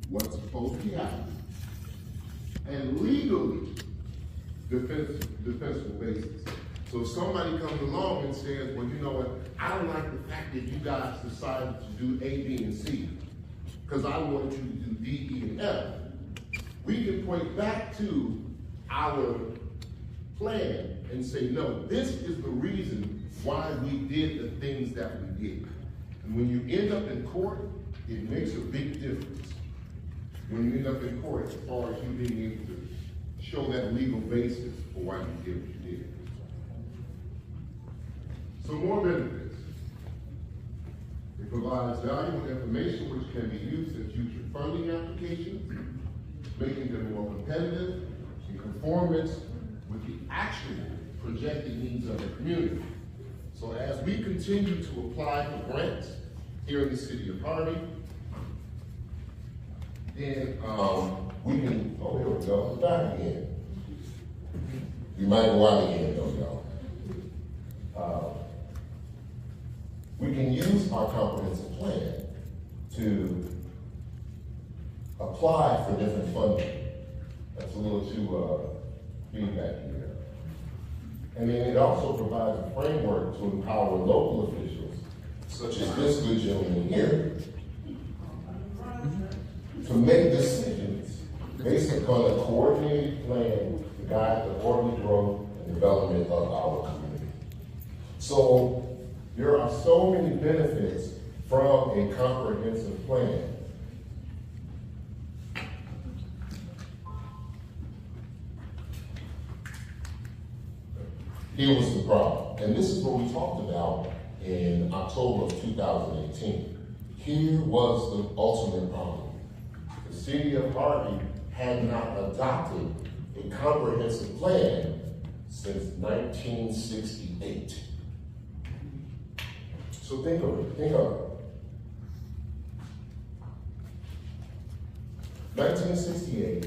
what's supposed to be happening, and legally defensible basis. So if somebody comes along and says, well, you know what, I don't like the fact that you guys decided to do A, B, and C, because I wanted you to do D, E, and F, we can point back to our plan and say, no, this is the reason why we did the things that we did. And when you end up in court, it makes a big difference. When you end up in court, as far as you being able to show that legal basis for why you did what you did. Some more benefits. It provides valuable information which can be used in future funding applications, making them more competitive in conformance with the actual projected needs of the community. So as we continue to apply for grants here in the city of Harvey, then we can, oh, here we go, it's back again. You might go out again, though, y'all. We can use our comprehensive plan to apply for different funding. That's a little too feedback here. And then it also provides a framework to empower local officials, such as this good gentleman here, to make decisions based upon a coordinated plan to guide the orderly growth and development of our community. So there are so many benefits from a comprehensive plan. Here was the problem, and this is what we talked about in October of 2018. Here was the ultimate problem. The city of Harvey had not adopted a comprehensive plan since 1968. So think of it, 1968,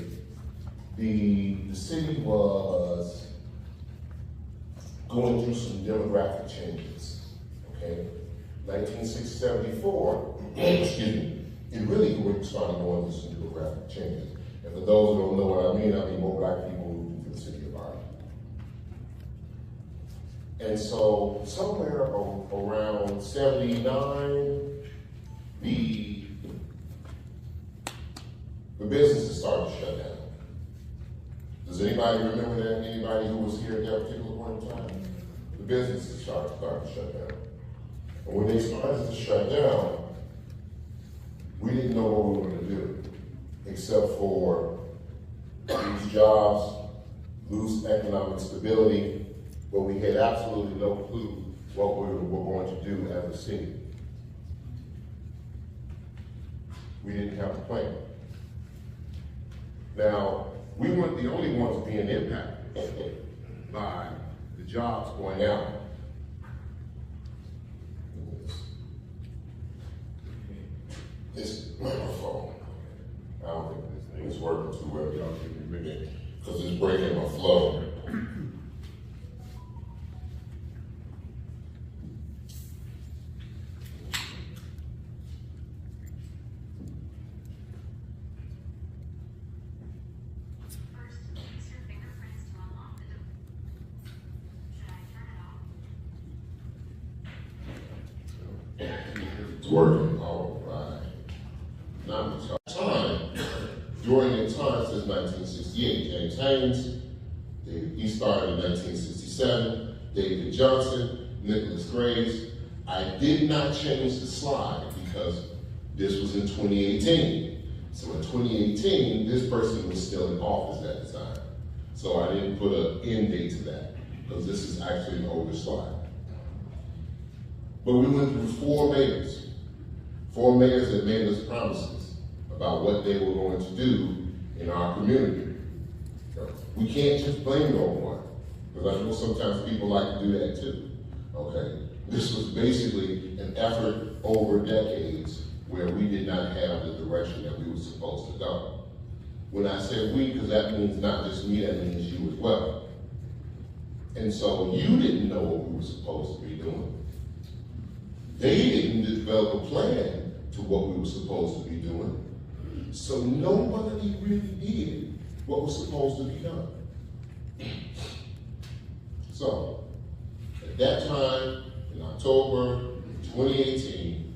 the city was going through some demographic changes, okay? 1974, excuse me, it really started going through some demographic changes. And for those who don't know what I mean more black people moving to the city of Harvey. And so somewhere around 79, the businesses started to shut down. Does anybody remember that? Anybody who was here at that particular point in time? The businesses started to shut down. And when they started to shut down, we didn't know what we were going to do, except for lose jobs, lose economic stability, but we had absolutely no clue what we were going to do as a city. We didn't have a plan. Now, we weren't the only ones being impacted by the jobs going out. This microphone, I don't think this thing is working too well. Y'all give me a minute, because it's breaking my flow. It's working, all right. Now, during the time since 1968, James Haynes, he started in 1967, David Johnson, Nicholas Graves. I did not change the slide because this was in 2018. So in 2018, this person was still in office at the time. So I didn't put an end date to that because this is actually an older slide. But we went through four mayors that made us promises about what they were going to do in our community. We can't just blame it on one, because I know sometimes people like to do that too, okay? This was basically an effort over decades where we did not have the direction that we were supposed to go. When I said we, because that means not just me, that means you as well. And so you didn't know what we were supposed to be doing. They didn't develop a plan to what we were supposed to be doing. So nobody really did what was supposed to be done. So, at that time, in October 2018,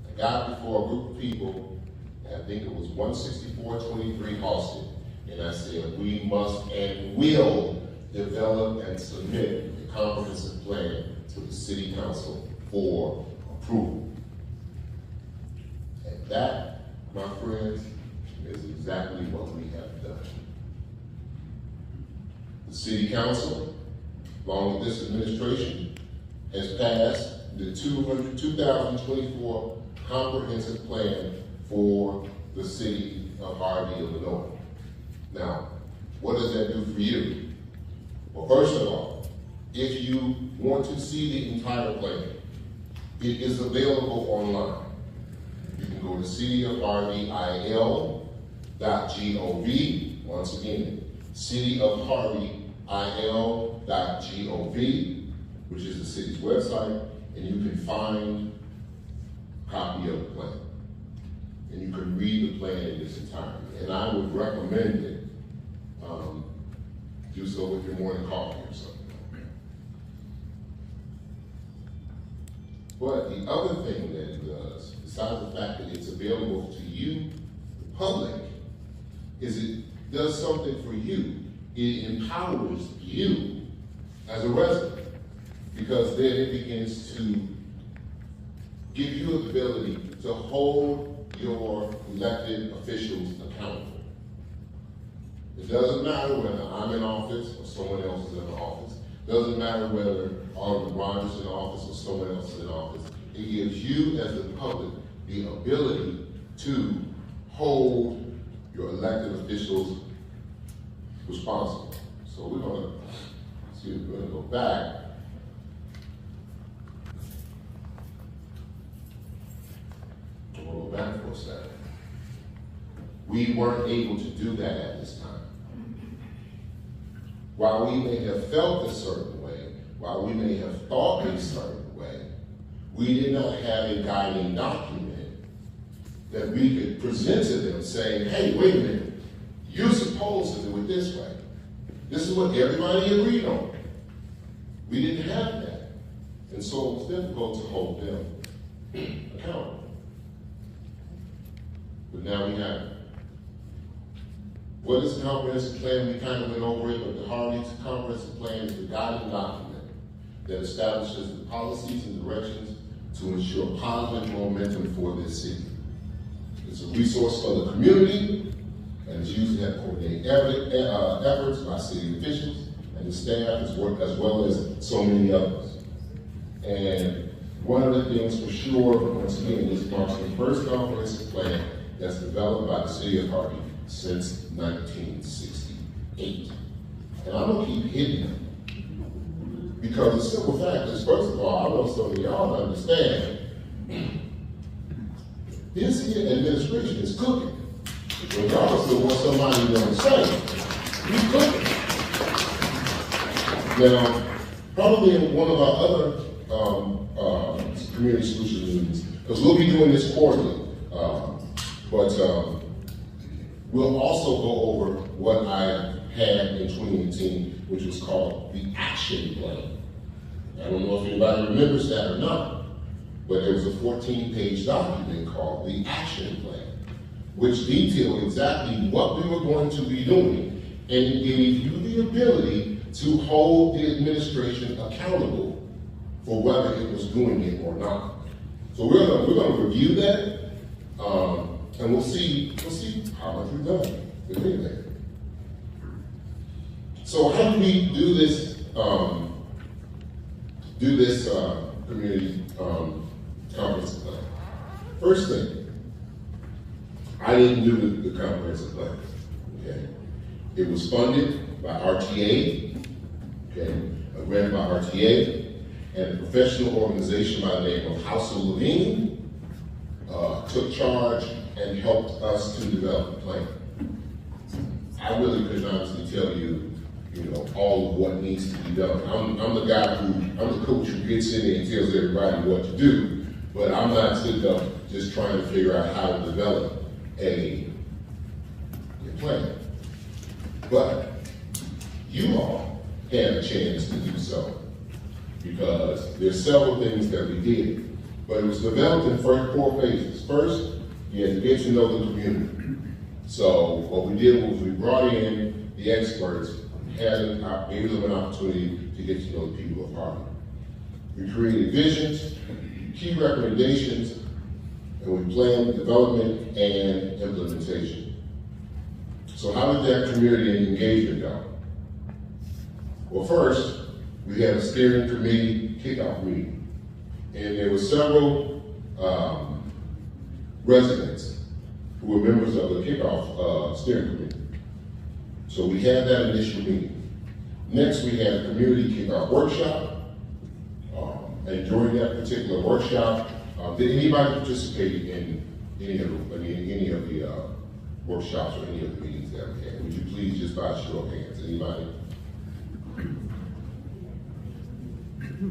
I got before a group of people, I think it was 16423 Austin, and I said, we must and will develop and submit a comprehensive plan to the City Council for approval. And that, my friends, is exactly what we have done. The City Council, along with this administration, has passed the 2024 Comprehensive Plan for the City of Harvey, Illinois. Now, what does that do for you? Well, first of all, if you want to see the entire plan, it is available online. You can go to cityofharveyil.gov. Once again, cityofharveyil.gov, which is the city's website, and you can find a copy of the plan. And you can read the plan in its entirety. And I would recommend it. Do so with your morning coffee or something. But the other thing that it does, besides the fact that it's available to you, the public, is it does something for you. It empowers you as a resident, because then it begins to give you the ability to hold your elected officials accountable. It doesn't matter whether I'm in office or someone else is in office. It doesn't matter whether Alderman Rogers is in office or someone else is in office. It gives you as the public the ability to hold your elected officials responsible. So we're going to go back. We'll go back for a second. We weren't able to do that at this time. While we may have felt a certain way, while we may have thought a certain way, we did not have a guiding document that we could present to them saying, hey, wait a minute, you're supposed to do it this way. This is what everybody agreed on. We didn't have that. And so it was difficult to hold them accountable. But now we have it. What is the comprehensive plan? We kind of went over it, but the Harvey's comprehensive plan is the guiding document that establishes the policies and directions to ensure positive momentum for this city. It's a resource for the community, and it's used to coordinate efforts by city officials and the staff, as well as so many others. And one of the things for sure, once again, this marks the first comprehensive plan that's developed by the city of Harvey since 1968. And I'm gonna keep hitting them. Because the simple fact is, first of all, I want some of y'all to understand, this here administration is cooking. When y'all still want somebody to say, we cooking. Now, probably in one of our other community solution meetings, because we'll be doing this quarterly, but we'll also go over what I had in 2018, which was called the action plan. I don't know if anybody remembers that or not, but there was a 14-page document called the action plan, which detailed exactly what we were going to be doing, and it gave you the ability to hold the administration accountable for whether it was doing it or not. So we're going to review that, and we'll see how much we've done with anything. So how do we do this community comprehensive plan? First thing, I didn't do the comprehensive plan. Okay, it was funded by RTA. Okay, ran by RTA, and a professional organization by the name of House of Levine took charge and helped us to develop the plan. I really couldn't honestly tell you, all of what needs to be done. I'm the coach who gets in there and tells everybody what to do, but I'm not sitting up just trying to figure out how to develop a plan. But you all had a chance to do so, because there's several things that we did, but it was developed in four phases. First, you had to get to know the community. So what we did was we brought in the experts, gave them an opportunity to get to know the people of Harvey. We created visions, key recommendations, and we planned development and implementation. So how did that community engagement go? Well, first, we had a steering committee kickoff meeting, and there were several residents who were members of the kickoff steering committee. So we had that initial meeting. Next, we had a community kickoff workshop, and during that particular workshop, did anybody participate in any of the workshops or any of the meetings that we had? Would you please just by a show of hands? Anybody?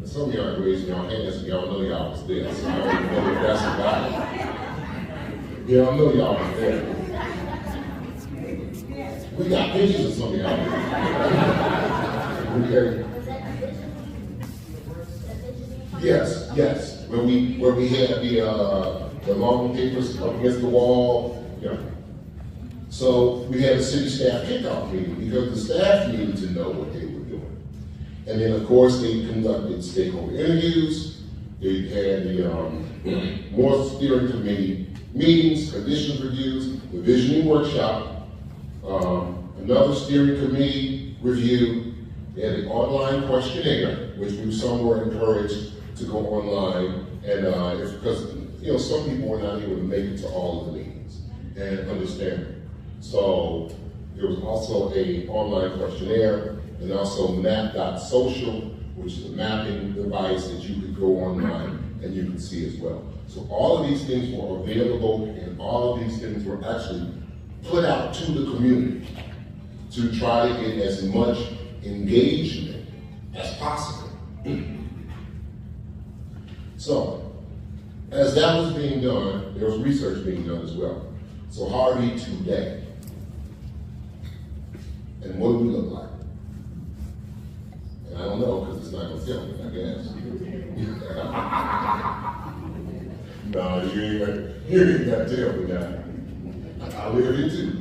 Some of y'all are raising your hands and y'all know y'all was there, so I don't know if that's about it. Yeah, I know y'all was there. We got pictures of some of y'all. Okay. Yes. Where we had the long papers up against the wall. Yeah. So we had a city staff kickoff meeting because the staff needed to know what they were doing. And then of course they conducted stakeholder interviews. They had the more steering committee meetings, conditions reviews, the visioning workshop, another steering committee review. They had an online questionnaire, which some were encouraged to go online, and because some people were not able to make it to all of the meetings and understand it. So there was also an online questionnaire, and also map.social, which is a mapping device that you could go online and you can see as well. So all of these things were available, and all of these things were actually put out to the community to try to get as much engagement as possible. So, as that was being done, there was research being done as well. So Harvey today, and what do we look like? And I don't know, because it's not going to tell me, I guess. No, you ain't got to tell me that. I live here too.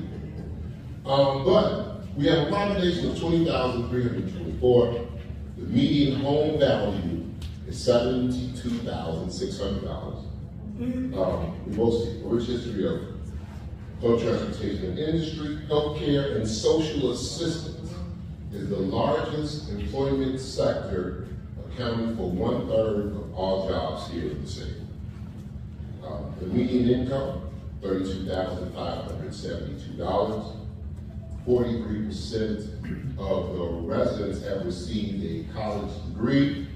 But we have a population of 20,324. The median home value is $72,600. We boast a rich history of public transportation and industry, healthcare, and social assistance is the largest employment sector, accounting for 1/3 of all jobs here in the city. The median income, $32,572. 43% of the residents have received a college degree.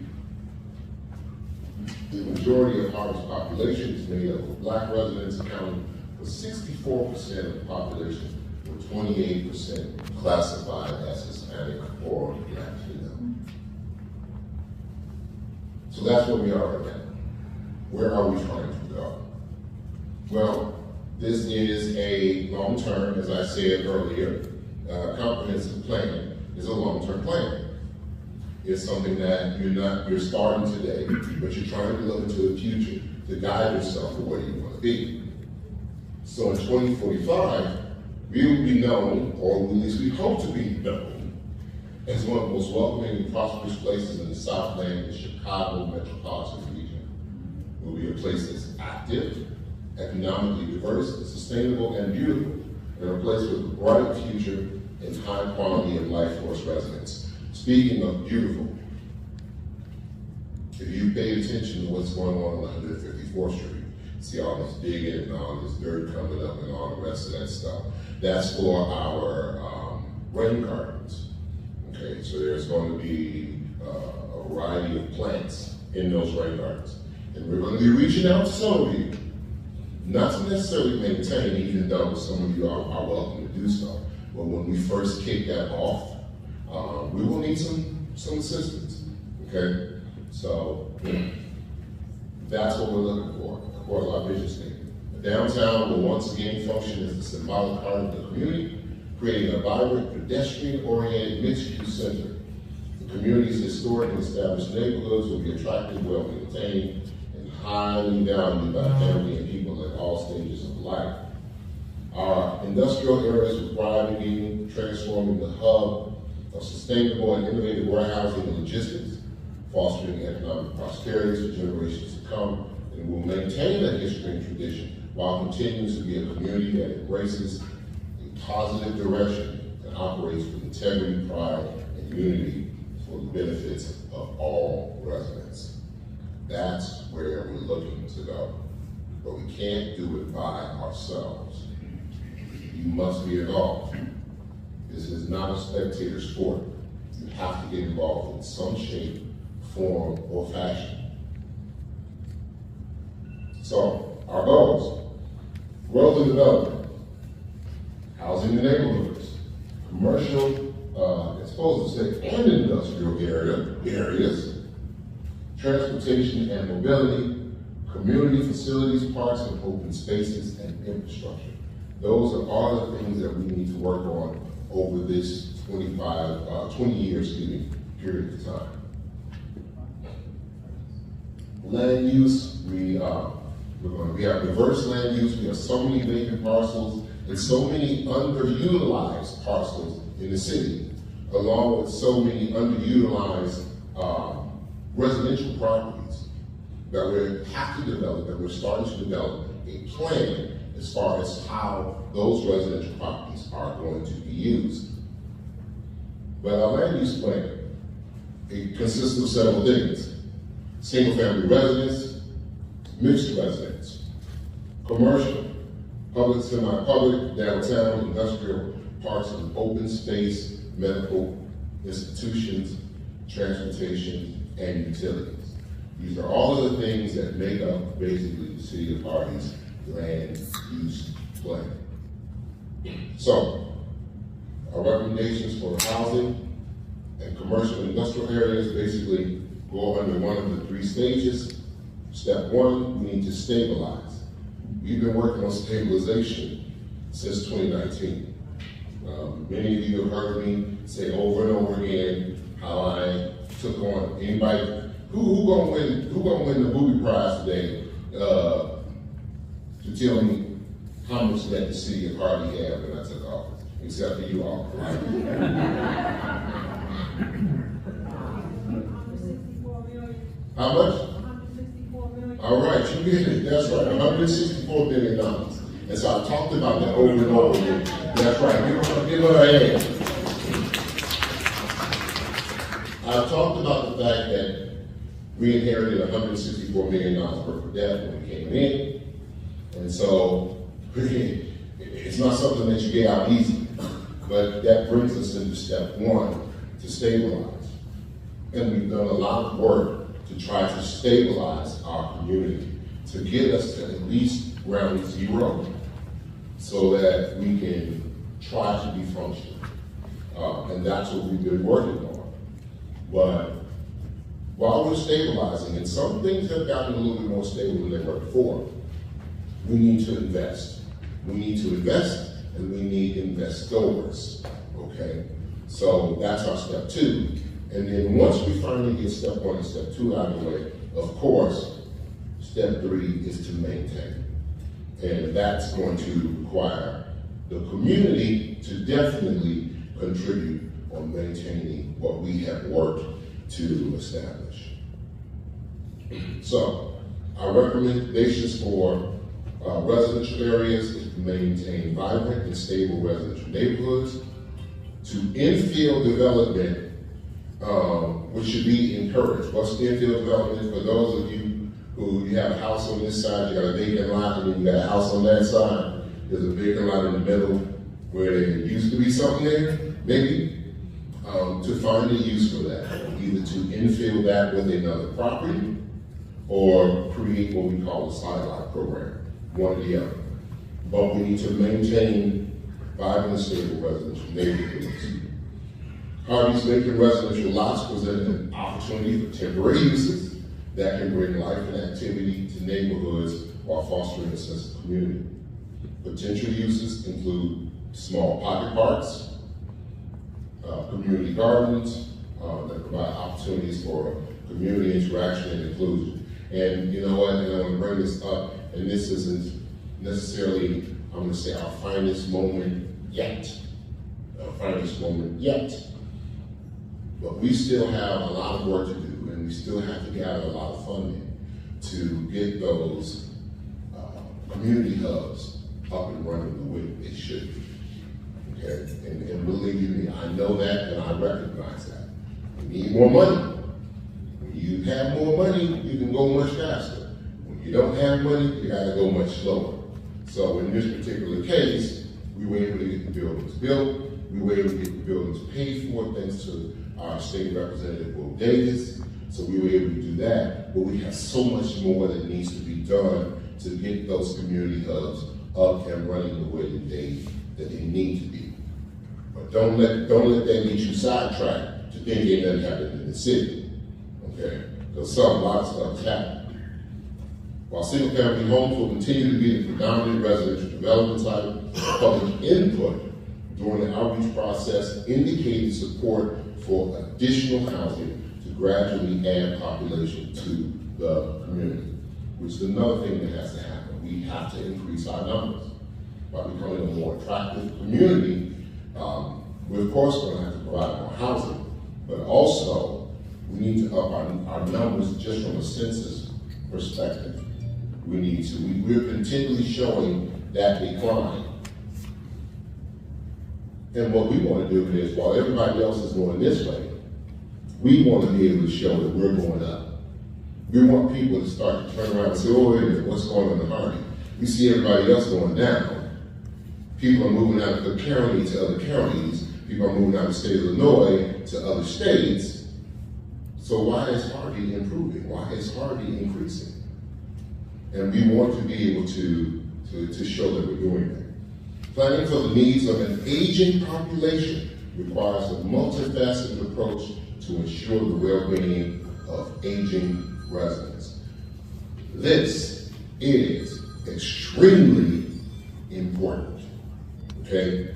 The majority of Harvey's population is made up of Black residents, accounting for 64% of the population, with 28% classified as Hispanic or Latino. So that's where we are right now. Where are we trying to go? Well, this is a long-term, as I said earlier, comprehensive plan is a long-term plan. It's something that you're starting today, but you're trying to look into the future to guide yourself to where you want to be. So in 2045, we will be known, or at least we hope to be known, as one of the most welcoming and prosperous places in the Southland and Chicago metropolitan region. We'll be a place that's active, economically diverse, sustainable, and beautiful, and a place with a bright future and high quality of life for its residents. Speaking of beautiful, if you pay attention to what's going on 154th Street, see all this digging and all this dirt coming up and all the rest of that stuff, that's for our rain gardens. Okay, so there's going to be a variety of plants in those rain gardens. And we're going to be reaching out to some of you, not to necessarily maintain, even though some of you are welcome to do so. But when we first kick that off, we will need some assistance, okay? So that's what we're looking for, of course, our vision statement. Downtown will once again function as the symbolic heart of the community, creating a vibrant, pedestrian-oriented mixed-use center. The community's historic and established neighborhoods will be attractive, well-maintained, and highly valued by family and people at all stages of life. Our industrial areas will thrive in being transforming the hub of sustainable and innovative warehousing and logistics, fostering economic prosperity for generations to come, and will maintain that history and tradition while continuing to be a community that embraces a positive direction and operates with integrity, pride, and unity for the benefits of all residents. That's where we're looking to go. But we can't do it by ourselves. You must be involved. This is not a spectator sport. You have to get involved in some shape, form, or fashion. So, our goals: growth and development, housing in the neighborhoods, commercial, and industrial areas, transportation and mobility, community facilities, parks and open spaces, and infrastructure. Those are all the things that we need to work on over this 20-year period of time. Land use, we have diverse land use. We have so many vacant parcels and so many underutilized parcels in the city, along with so many underutilized residential properties that we have to develop, and we're starting to develop a plan as far as how those residential properties are going to be used. But our land use plan, it consists of several things: single-family residence, mixed residence, commercial, public, semi-public, downtown, industrial, parks and open space, medical, institutions, transportation, and utilities. These are all of the things that make up basically the City of Harvey's land use plan. So, our recommendations for housing and commercial and industrial areas basically go under one of the 3 stages. Step 1, we need to stabilize. We've been working on stabilization since 2019. Many of you have heard me say over and over again how I took on anybody who gonna win the booby prize today, to tell me how much that the city of Harvey had when I took office, except for you all. How much? 164 million. All right, you get it. That's right, $164 million. And so I talked about that over and over again. That's right, give her a hand. I talked about the fact that we inherited $164 million worth of debt when we came in. And so it's not something that you get out easy. But that brings us into step 1, to stabilize. And we've done a lot of work to try to stabilize our community, to get us to at least ground zero, so that we can try to be functional. And that's what we've been working on. But while we're stabilizing, and some things have gotten a little bit more stable than they were before, we need to invest. We need to invest, and we need investors, okay? So that's our step 2. And then once we finally get step 1 and step 2 out of the way, of course, step 3 is to maintain. And that's going to require the community to definitely contribute on maintaining what we have worked to establish. So, our recommendations for residential areas is to maintain vibrant and stable residential neighborhoods, to infill development, which should be encouraged. What's infill development? For those of you who you have a house on this side, you got a vacant lot, and then you got a house on that side. There's a vacant lot in the middle where there used to be something there, maybe. To find a use for that, either to infill that with another property or create what we call a sidewalk program, one or the other. But we need to maintain vibrant and stable residential neighborhoods. Harvey's vacant residential lots present an opportunity for temporary uses that can bring life and activity to neighborhoods while fostering a sense of community. Potential uses include small pocket parks, community gardens that provide opportunities for community interaction and inclusion. And you know what, and I'm gonna bring this up, and this isn't necessarily, I'm gonna say our finest moment yet. But we still have a lot of work to do, and we still have to gather a lot of funding to get those community hubs up and running the way they should be. Okay, and believe me, I know that and I recognize that. We need more money. When you have more money, you can go much faster. When you don't have money, you gotta go much slower. So in this particular case, we were able to get the buildings built. We were able to get the buildings paid for thanks to our state representative, Will Davis. So we were able to do that, but we have so much more that needs to be done to get those community hubs up and running the way that they need to be. But don't let that get you sidetracked to think ain't nothing happening in the city, okay? Because a lot of stuff is happening. While single-family homes will continue to be the predominant residential development type, public input during the outreach process indicated support for additional housing to gradually add population to the community, which is another thing that has to happen. We have to increase our numbers by becoming a more attractive community. We're of course going to have to provide more housing, but also we need to up our numbers just from a census perspective. We're continually showing that decline. And what we want to do is, while everybody else is going this way, we want to be able to show that we're going up. We want people to start to turn around and say, oh, wait a minute, what's going on in Harvey? We see everybody else going down. People are moving out of Crook County to other counties. People are moving out of the state of Illinois to other states. So why is Harvey improving? Why is Harvey increasing? And we want to be able to show that we're doing that. Planning for the needs of an aging population requires a multifaceted approach to ensure the well-being of aging residents. This is extremely important, okay?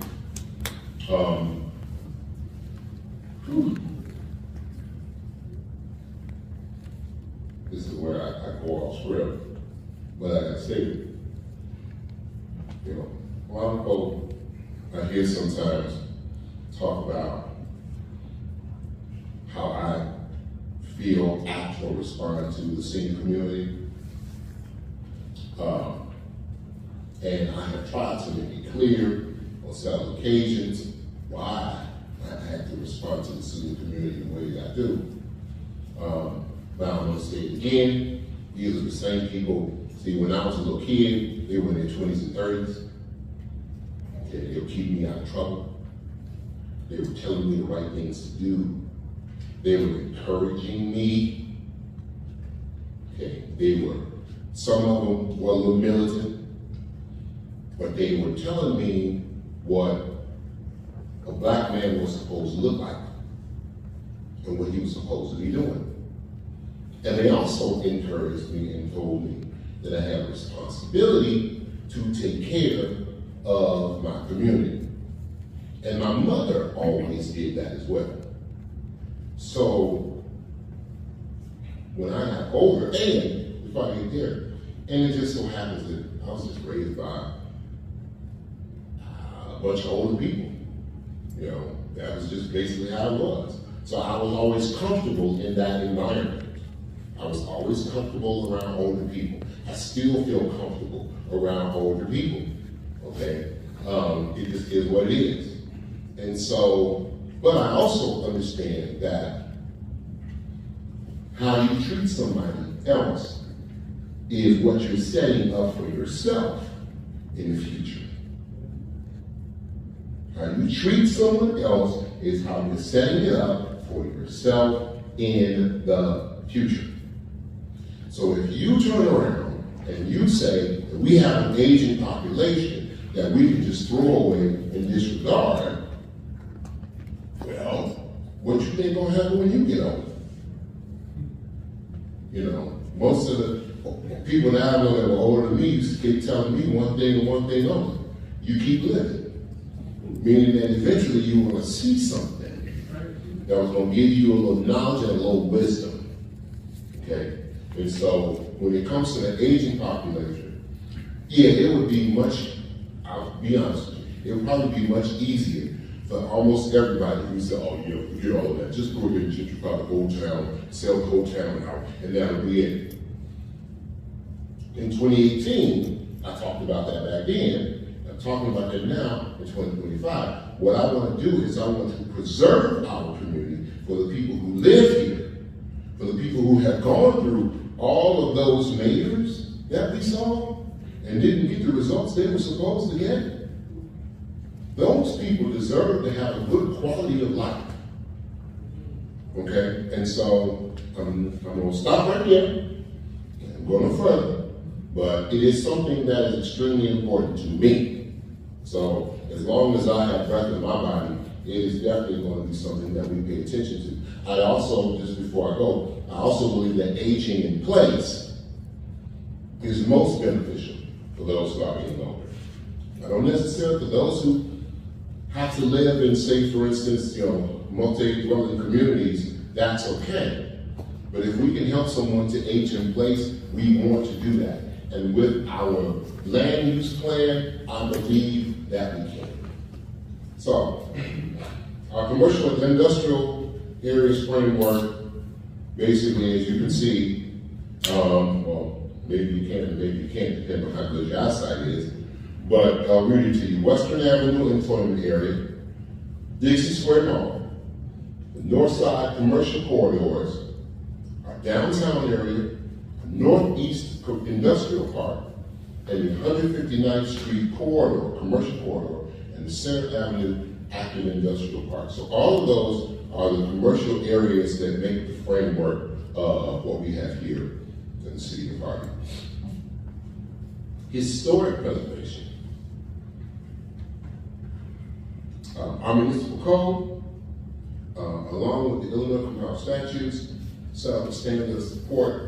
This is where I go off script, but like I said, you know, a lot of folk I hear sometimes talk about how I feel, act, or respond to the senior community. And I have tried to make it clear on several occasions why I act and respond to the senior community the way that I do. But I'm gonna say it again, these are the same people. See, when I was a little kid, they were in their 20s and 30s. Okay, they would keep me out of trouble. They were telling me the right things to do. They were encouraging me. Okay, some of them were a little militant, but they were telling me what a black man was supposed to look like and what he was supposed to be doing. And they also encouraged me and told me that I have a responsibility to take care of my community. And my mother always did that as well. So when I got older, and if I get there, and it just so happens that I was just raised by a bunch of older people. You know, that was just basically how it was. So I was always comfortable in that environment. I was always comfortable around older people. I still feel comfortable around older people, okay? It just is what it is. And so, but I also understand that how you treat somebody else is what you're setting up for yourself in the future. How you treat someone else is how you're setting it up for yourself in the future. So if you turn around and you say that we have an aging population that we can just throw away and disregard, well, what you think gonna happen when you get older? You know, most of the people that I know that were older than me used to keep telling me one thing and one thing only. You keep living. Meaning that eventually you were going to see something that was going to give you a little knowledge and a little wisdom. Okay? And so when it comes to the aging population, yeah, it would be much, I'll be honest with you, it would probably be much easier for almost everybody who said, oh, yeah, forget all of that. Just go ahead and gentrify the whole town, sell the whole town out, and that'll be it. In 2018, I talked about that back then. I'm talking about that now in 2025. What I want to do is I want to preserve our community for the people who live here, for the people who have gone through all of those mayors that we saw and didn't get the results they were supposed to get. Those people deserve to have a good quality of life. Okay? And so I'm going to stop right there. I'm going no further. But it is something that is extremely important to me. So as long as I have breath in my body, it is definitely going to be something that we pay attention to. I also, just before I go, I also believe that aging in place is most beneficial for those who are getting older. I don't necessarily, for those who have to live in, say, for instance, multi-dwelling communities, that's okay. But if we can help someone to age in place, we want to do that. And with our land use plan, I believe that we can. So, our commercial and industrial areas framework, basically, as you can see, well, maybe you can and maybe you can't, depending on how good your eyesight is, but I'll read it to you. Western Avenue Employment Area, Dixie Square Mall, the North Side Commercial Corridors, our downtown area, Northeast Industrial Park, and the 159th Street Corridor, Commercial Corridor, and the Center Avenue Active Industrial Park. So all of those are the commercial areas that make the framework of what we have here in the city of Harvey. Historic preservation. Our municipal code, along with the Illinois Criminal Statutes, set up a standard of support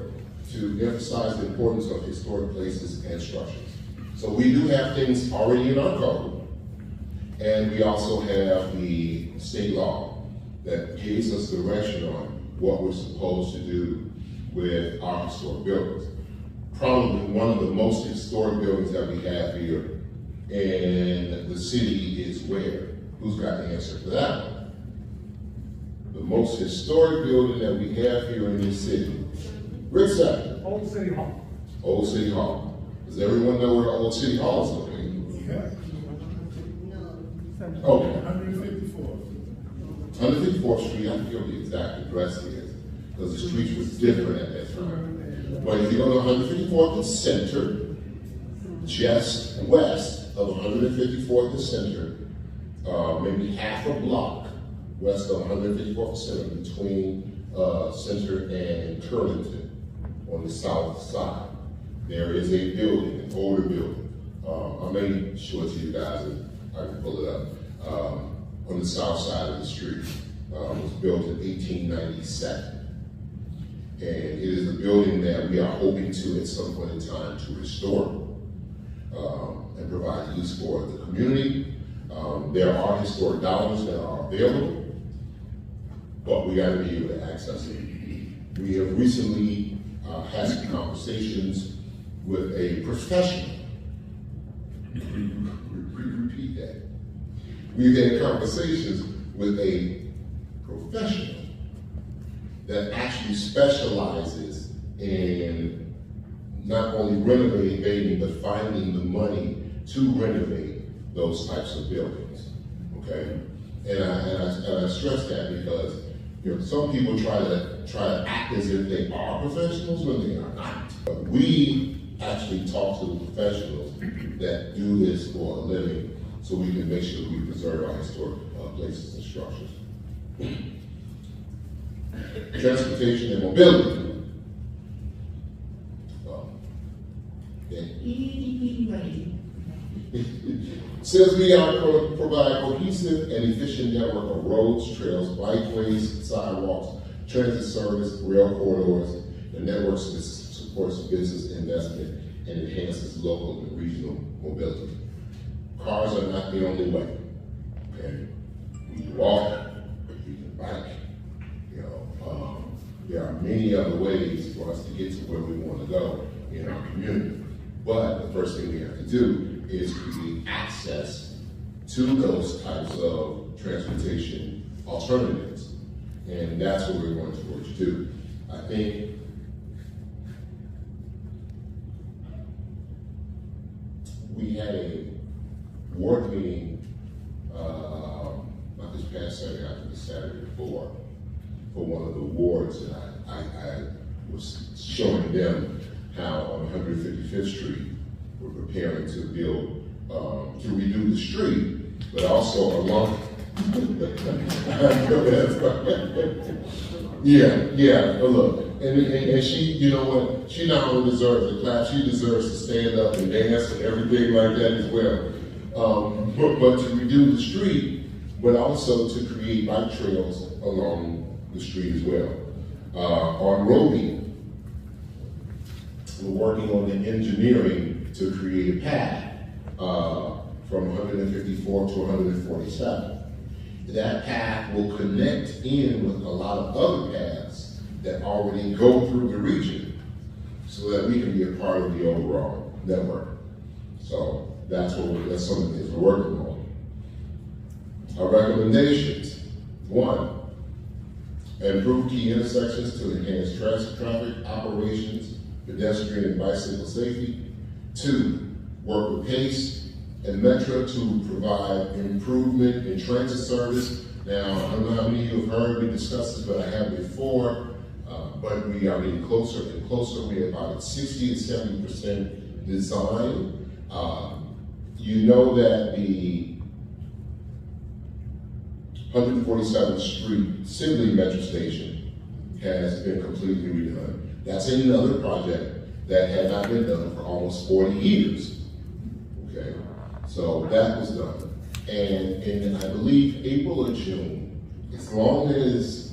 to emphasize the importance of historic places and structures. So we do have things already in our code, and we also have the state law that gives us direction on what we're supposed to do with our historic buildings. Probably one of the most historic buildings that we have here in the city is where? Who's got the answer for that one? The most historic building that we have here in this city. Rick Sapp. Old City Hall. Old City Hall. Does everyone know where Old City Hall is located? Yeah. Okay. 154th. 154th Street, I forget what the exact address is, because the streets were different at that time. But if you go to 154th and Center, just west of 154th and Center, maybe half a block west of 154th and Center, between Center and Turlington on the south side, there is a building, an older building. I may show it to you guys and I can pull it up. On the south side of the street. It was built in 1897. And it is a building that we are hoping to, at some point in time, to restore and provide use for the community. There are historic dollars that are available, but we got to be able to access it. We have recently had some conversations with a professional. Repeat that. We've had conversations with a professional that actually specializes in not only renovating, but finding the money to renovate those types of buildings. Okay, and I stress that because some people try to act as if they are professionals when they are not. But we actually talk to the professionals that do this for a living, so we can make sure we preserve our historic places and structures. Transportation and mobility. Says we are to provide a cohesive and efficient network of roads, trails, bikeways, sidewalks, transit service, rail corridors, and networks supports business investment and enhances local and regional mobility. Cars are not the only way, okay? We can walk, we can bike, you know, there are many other ways for us to get to where we want to go in our community. But the first thing we have to do is create access to those types of transportation alternatives. And that's what we're going towards to do. I think we had a ward meeting, not this past Saturday, I think the Saturday before, for one of the wards, and I was showing them how on 155th Street, we're preparing to build, to redo the street, but also along, yeah, look, and she, you know what, she not only deserves a clap, she deserves to stand up and dance and everything like that as well. But to redo the street, but also to create bike trails along the street as well. On Roby, we're working on the engineering to create a path from 154 to 147. That path will connect in with a lot of other paths that already go through the region so that we can be a part of the overall network. So that's some of the things we're working on. Our recommendations: 1, improve key intersections to enhance traffic operations, pedestrian and bicycle safety. 2, work with PACE and Metro to provide improvement in transit service. Now, I don't know how many of you have heard me discuss this, but I have before, but we are getting closer and closer. We're about 60 and 70% design. You know that the 147th Street Sibley Metro Station has been completely redone. That's another project that had not been done for almost 40 years, okay? So that was done. And in, I believe, April or June, as long as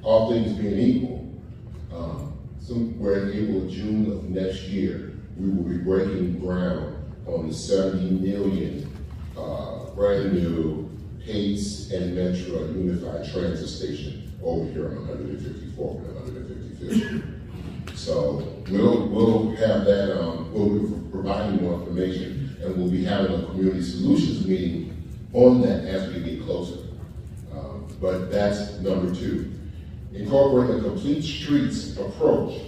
all things being equal, somewhere in April or June of next year, we will be breaking ground on the 70 million brand new PACE and Metro Unified Transit Station over here on 154th and 155th Street. So we'll have that, we'll be providing more information, and we'll be having a community solutions meeting on that as we get closer. But that's number 2. Incorporate a complete streets approach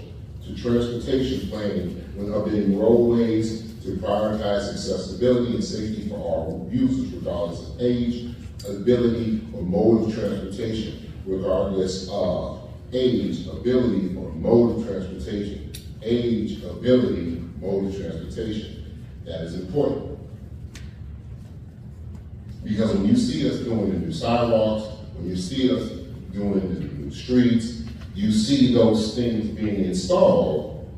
to transportation planning when updating roadways to prioritize accessibility and safety for all users, regardless of age, ability, or mode of transportation, regardless of age, ability, or mode of transportation. Age, ability, mode of transportation. That is important. Because when you see us doing the new sidewalks, when you see us doing the new streets, you see those things being installed,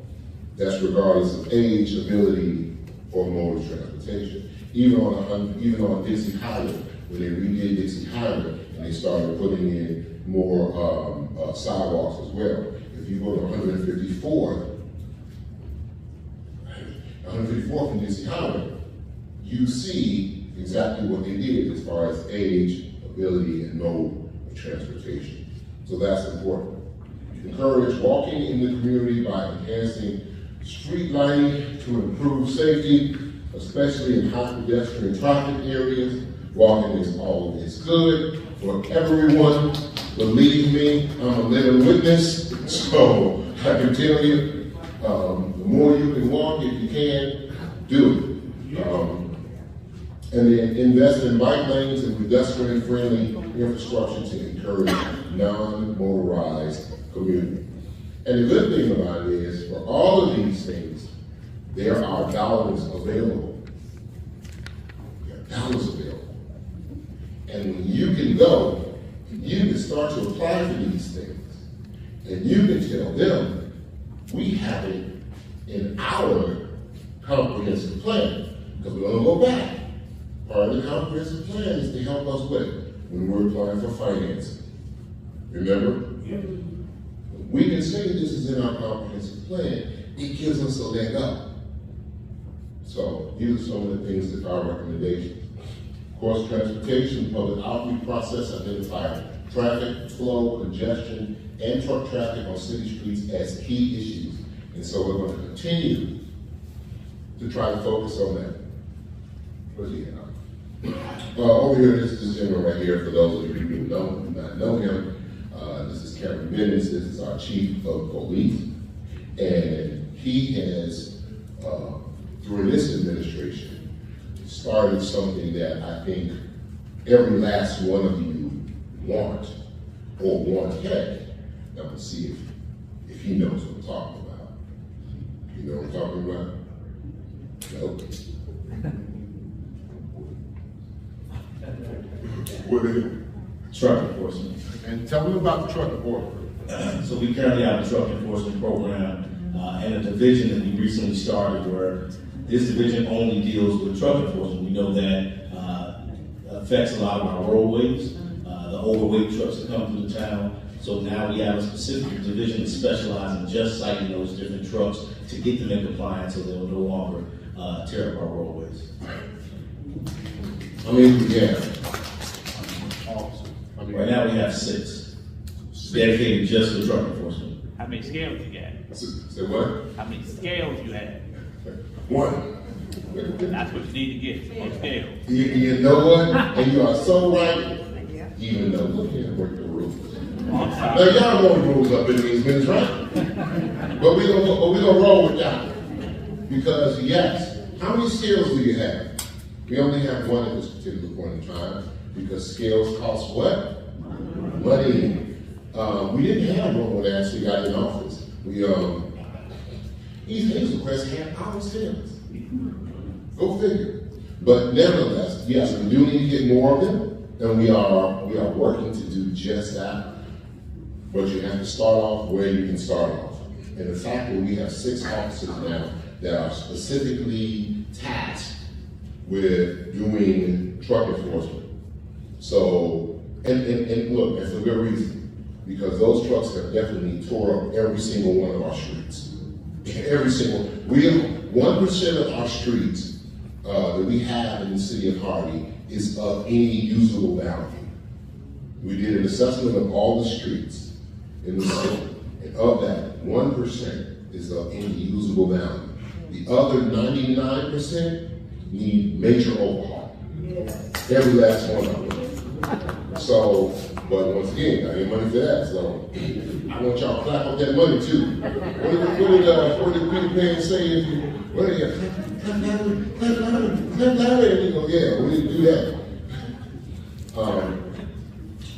that's regardless of age, ability, or mode of transportation. Even on Dixie Highway, when they redid Dixie Highway and they started putting in more sidewalks as well. If you go to 154th and Dixie Highway, you see exactly what they did as far as age, ability, and mode of transportation. So that's important. Encourage walking in the community by enhancing street lighting to improve safety, especially in high pedestrian traffic areas. Walking is good for everyone. Believe me, I'm a living witness, so I can tell you, the more you can walk, if you can, do it. And then invest in bike lanes and pedestrian-friendly infrastructure to encourage non-motorized community. And the good thing about it is, for all of these things, there are dollars available. There are dollars available. And when you can go, you can start to apply for these things. And you can tell them, we have it in our comprehensive plan, because we're gonna go back. Part of the comprehensive plan is to help us with when we're applying for financing. Remember? we can say this is in our comprehensive plan. It gives us a leg up. So these are some of the things that our recommendations. Of course, transportation, public outreach process identified traffic flow, congestion, and truck traffic on city streets as key issues. And so we're going to continue to try to focus on that. Where's he at? Over here, this is general right here, for those of you who do not know him. This is Cameron Bennett. This is our chief of police. And he has, through this administration, started something that I think every last one of you want or wanted. Now we'll see if he knows what I'm talking about. You know what I'm talking about? Nope. What is it? Truck enforcement. And tell me about the truck enforcement. So we currently have a truck enforcement program and a division that we recently started where this division only deals with truck enforcement. We know that affects a lot of our roadways, the overweight trucks that come through the town. So now we have a specific division that specializes in just citing those different trucks to get them in compliance so they'll no longer tear up our roadways. I mean, yeah. Right now we have 6 dedicated just for truck enforcement. How many scales you got? Say what? How many scales you have? 1. That's what you need to get, more scales. You know what? And you are so right. Even though we can't break the rules. Now y'all know the rules up in these minutes, right? But we gonna roll with that. Because yes, how many scales do you have? We only have 1 at this particular point in time because scales cost what? Money. We didn't have one when I actually got in office. East Hazelcrest had our scales. Go figure. But nevertheless, yes, we do need to get more of them, and we are working to do just that. But you have to start off where you can start off. And the fact that we have 6 officers now that are specifically tasked with doing truck enforcement. So, and look, that's a good reason. Because those trucks have definitely tore up every single one of our streets. Every single, 1% of our streets that we have in the city of Harvey is of any usable value. We did an assessment of all the streets in the city, and of that, 1% is of any usable value. The other 99% need major overhaul. Every last one of them. So, but once again, I get money for that, so I want y'all to clap up that money too. What did Peter Pan say? If you, what did you, clap louder, and we go, yeah, we need to do that.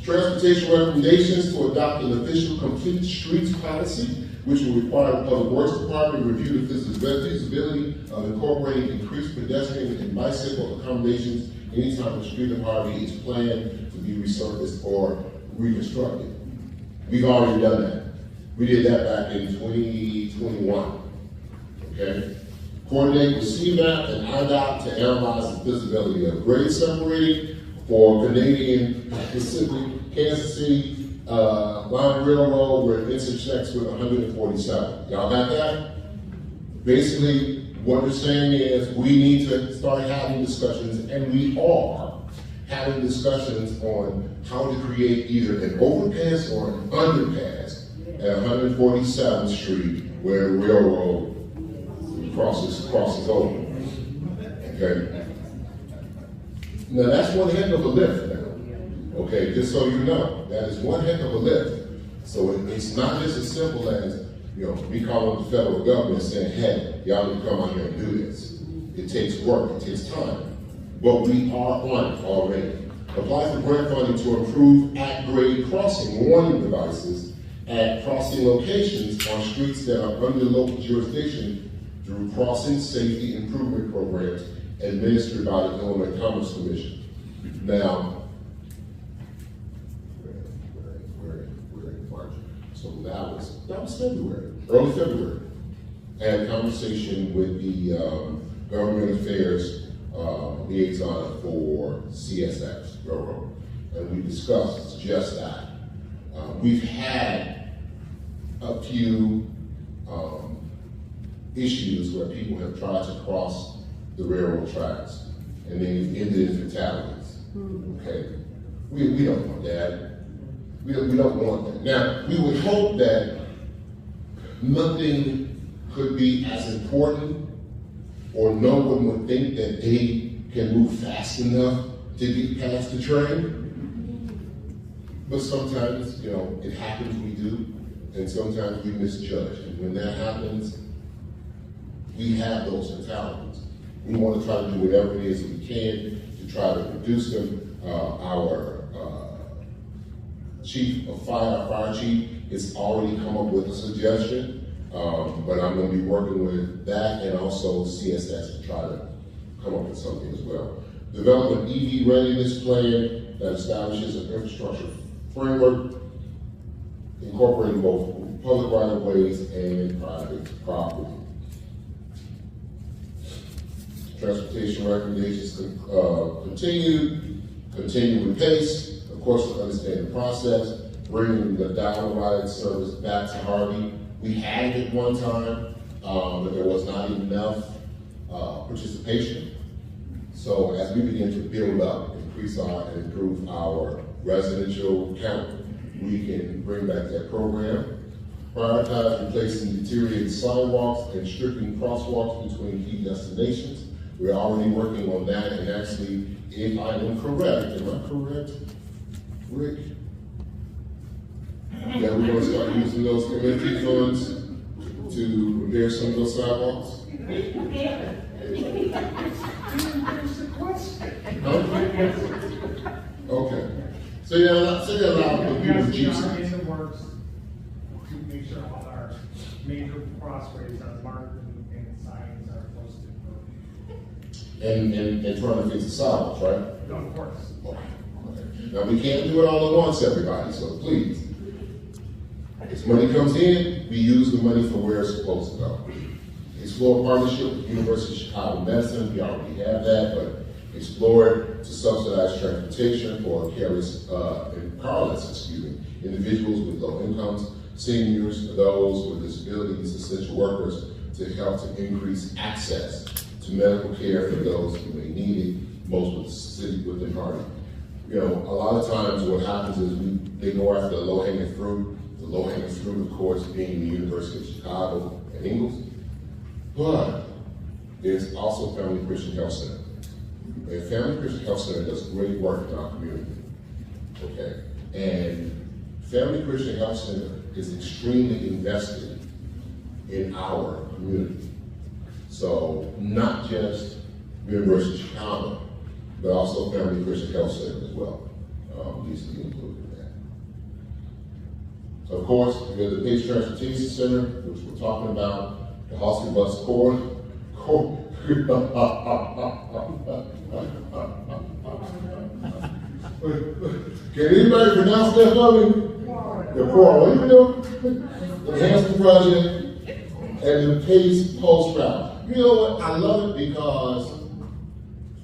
Transportation recommendations to adopt an official complete streets policy, which will require the Public Works Department to review the feasibility of incorporating increased pedestrian and bicycle accommodations anytime the street of Harvey is planned to be resurfaced or reconstructed. We've already done that. We did that back in 2021, okay? Coordinate with CMAP and IDOT to analyze the feasibility of grade separating for Canadian Pacific, Kansas City, Line Railroad where it intersects with 147. Y'all got that? Basically, what we're saying is we need to start having discussions, and we are having discussions on how to create either an overpass or an underpass at 147th Street where railroad crosses over. Okay. Now that's one heck of a lift now. Okay, just so you know, that is one heck of a lift. So it's not just as simple as, you know, me calling the federal government saying, hey, y'all need to come out here and do this. It takes work, it takes time. But we are on it already. Apply for grant funding to improve at-grade crossing warning devices at crossing locations on streets that are under local jurisdiction through crossing safety improvement programs administered by the Illinois Commerce Commission. Now, we're in March. So that was February, early February. I had a conversation with the government affairs liaison for CSX Railroad, and we discussed just that. We've had a few issues where people have tried to cross the railroad tracks and they've ended in fatalities. Okay, we don't want that. We don't want that. Now, we would hope that nothing could be as important, or no one would think that they can move fast enough to get past the train. But sometimes, you know, it happens, we do, and sometimes we misjudge. And when that happens, we have those fatalities. We want to try to do whatever it is we can to try to reduce them. Our chief of fire, our fire chief, has already come up with a suggestion, but I'm going to be working with that and also CSS to try to come up with something as well. Develop an EV readiness plan that establishes an infrastructure framework incorporating both public right-of-ways and private property. Transportation recommendations continue with pace, of course, to understand the process, bringing the dial ride service back to Harvey. We had it one time, but there was not enough participation. So as we begin to build up, increase and improve our residential count, we can bring back that program. Prioritize replacing deteriorated sidewalks and stripping crosswalks between key destinations. We're already working on that, and actually, if I am correct, Rick? That we're gonna start using those community funds to repair some of those sidewalks? Okay. So yeah, a lot of people Jeeps. In the works to make sure all our major crossways are marked and signs are posted. And trying to fix the sidewalks, right? No, of course. Okay. Now we can't do it all at once, everybody, so please. As money comes in, we use the money for where it's supposed to go. Explore partnership with University of Chicago Medicine, we already have that, but explore it to subsidize transportation for careless and carless, individuals with low incomes, seniors, those with disabilities, essential workers, to help to increase access to medical care for those who may need it, most with the city within Harvey. You know, a lot of times what happens is they go after the low-hanging fruit. The low-hanging fruit, of course, being the University of Chicago and Ingalls. But there's also Family Christian Health Center. And Family Christian Health Center does great work in our community, okay? And Family Christian Health Center is extremely invested in our community. So not just University of Chicago, but also Family Christian Health Center as well. Needs to be included in that. Of course, we have the Pace Transportation Center, which we're talking about, the Hostel Bus Corps. Can anybody pronounce that for me? The Corps, what are you doing? The Enhancement Project and the Pace Post Route. You know what? I love it because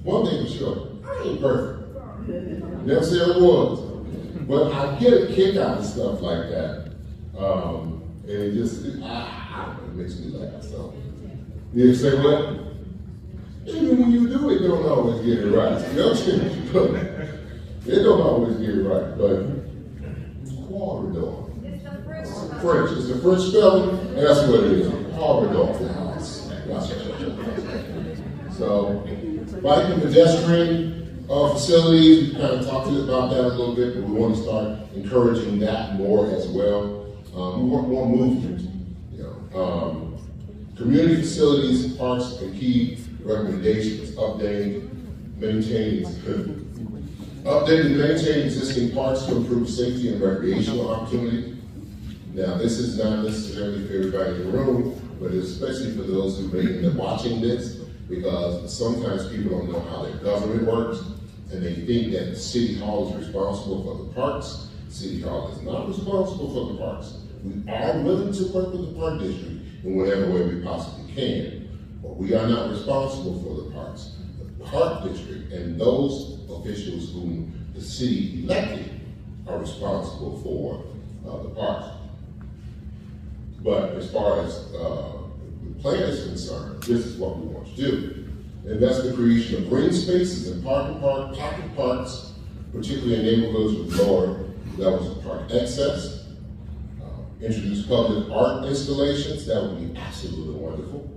one thing for sure, I ain't perfect. Never said I was. But I get a kick out of stuff like that. And it just, I don't know, it makes me laugh. So, you say what? Even when you do it, you don't always get it right. You know what I'm saying? They don't always get it right, but Quarter-door. It's the French. French. It's the French spelling, and that's what it is. Quarter-door. So, bike and pedestrian facilities, we kind of talked about that a little bit, but we want to start encouraging that more as well. We want more movement. Community facilities, parks, and key recommendations: update and maintain existing parks to improve safety and recreational opportunity. Now, this is not necessarily for everybody in the room, but especially for those who may end up watching this, because sometimes people don't know how their government works, and they think that the City Hall is responsible for the parks. City Hall is not responsible for the parks. We are willing to work with the Park District in whatever way we possibly can, but we are not responsible for the parks. The Park District and those officials whom the city elected are responsible for the parks. But as far as the plan is concerned, this is what we want to do. Invest in the creation of green spaces and pocket parks, particularly in neighborhoods with lower levels of park access. Introduce public art installations, that would be absolutely wonderful.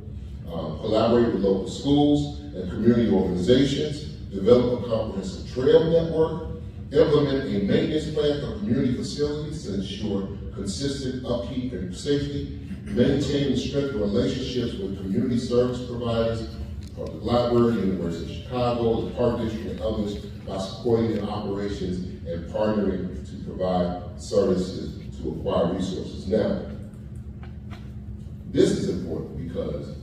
Collaborate with local schools and community organizations. Develop a comprehensive trail network. Implement a maintenance plan for community facilities to ensure consistent upkeep and safety. Maintain and strengthen relationships with community service providers, Public Library, University of Chicago, the Park District, and others by supporting their operations and partnering to provide services to acquire resources. Now, this is important because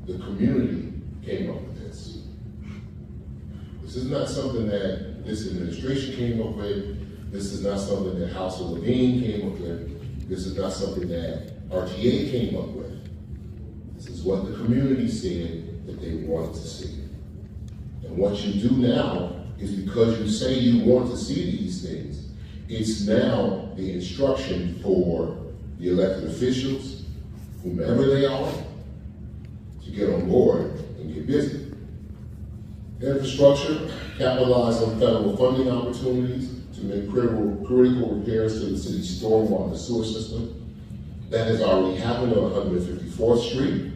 the community came up with this. This is not something that this administration came up with. This is not something that House of Levine came up with. This is not something that RTA came up with. This is what the community said that they wanted to see. And what you do now is, because you say you want to see these things, it's now the instruction for the elected officials, whomever they are, to get on board and get busy. Infrastructure, capitalize on federal funding opportunities to make critical repairs to the city's stormwater sewer system. That has already happened on 154th Street.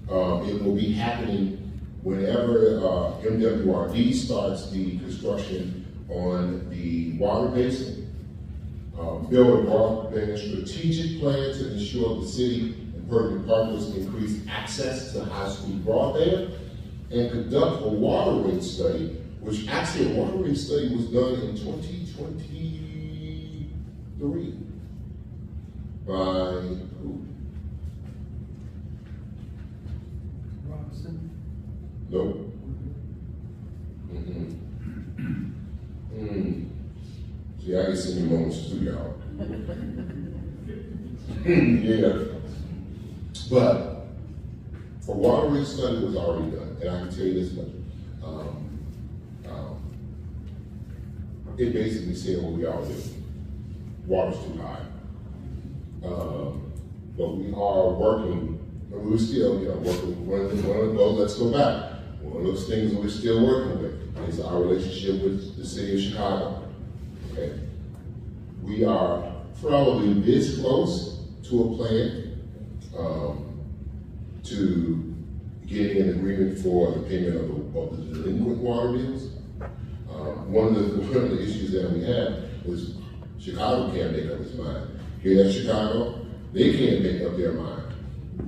It will be happening whenever MWRD starts the construction on the water basin. Build a broadband strategic plan to ensure the city and pertinent partners increase access to high-speed broadband, and conduct a water rate study, which actually a water rate study was done in 2023 by who? Robinson. Nope. See, I get senior moments too, y'all. Yeah. But a water rate study was already done, and I can tell you this much. It basically said what we all do. Water's too high. But we are working, and we're still, working. One of those, let's go back. One of those things that we're still working with is our relationship with the city of Chicago. Okay. We are probably this close to a plan to getting an agreement for the payment of the delinquent water bills. One of the issues that we have is Chicago can't make up its mind. Here at Chicago, they can't make up their mind.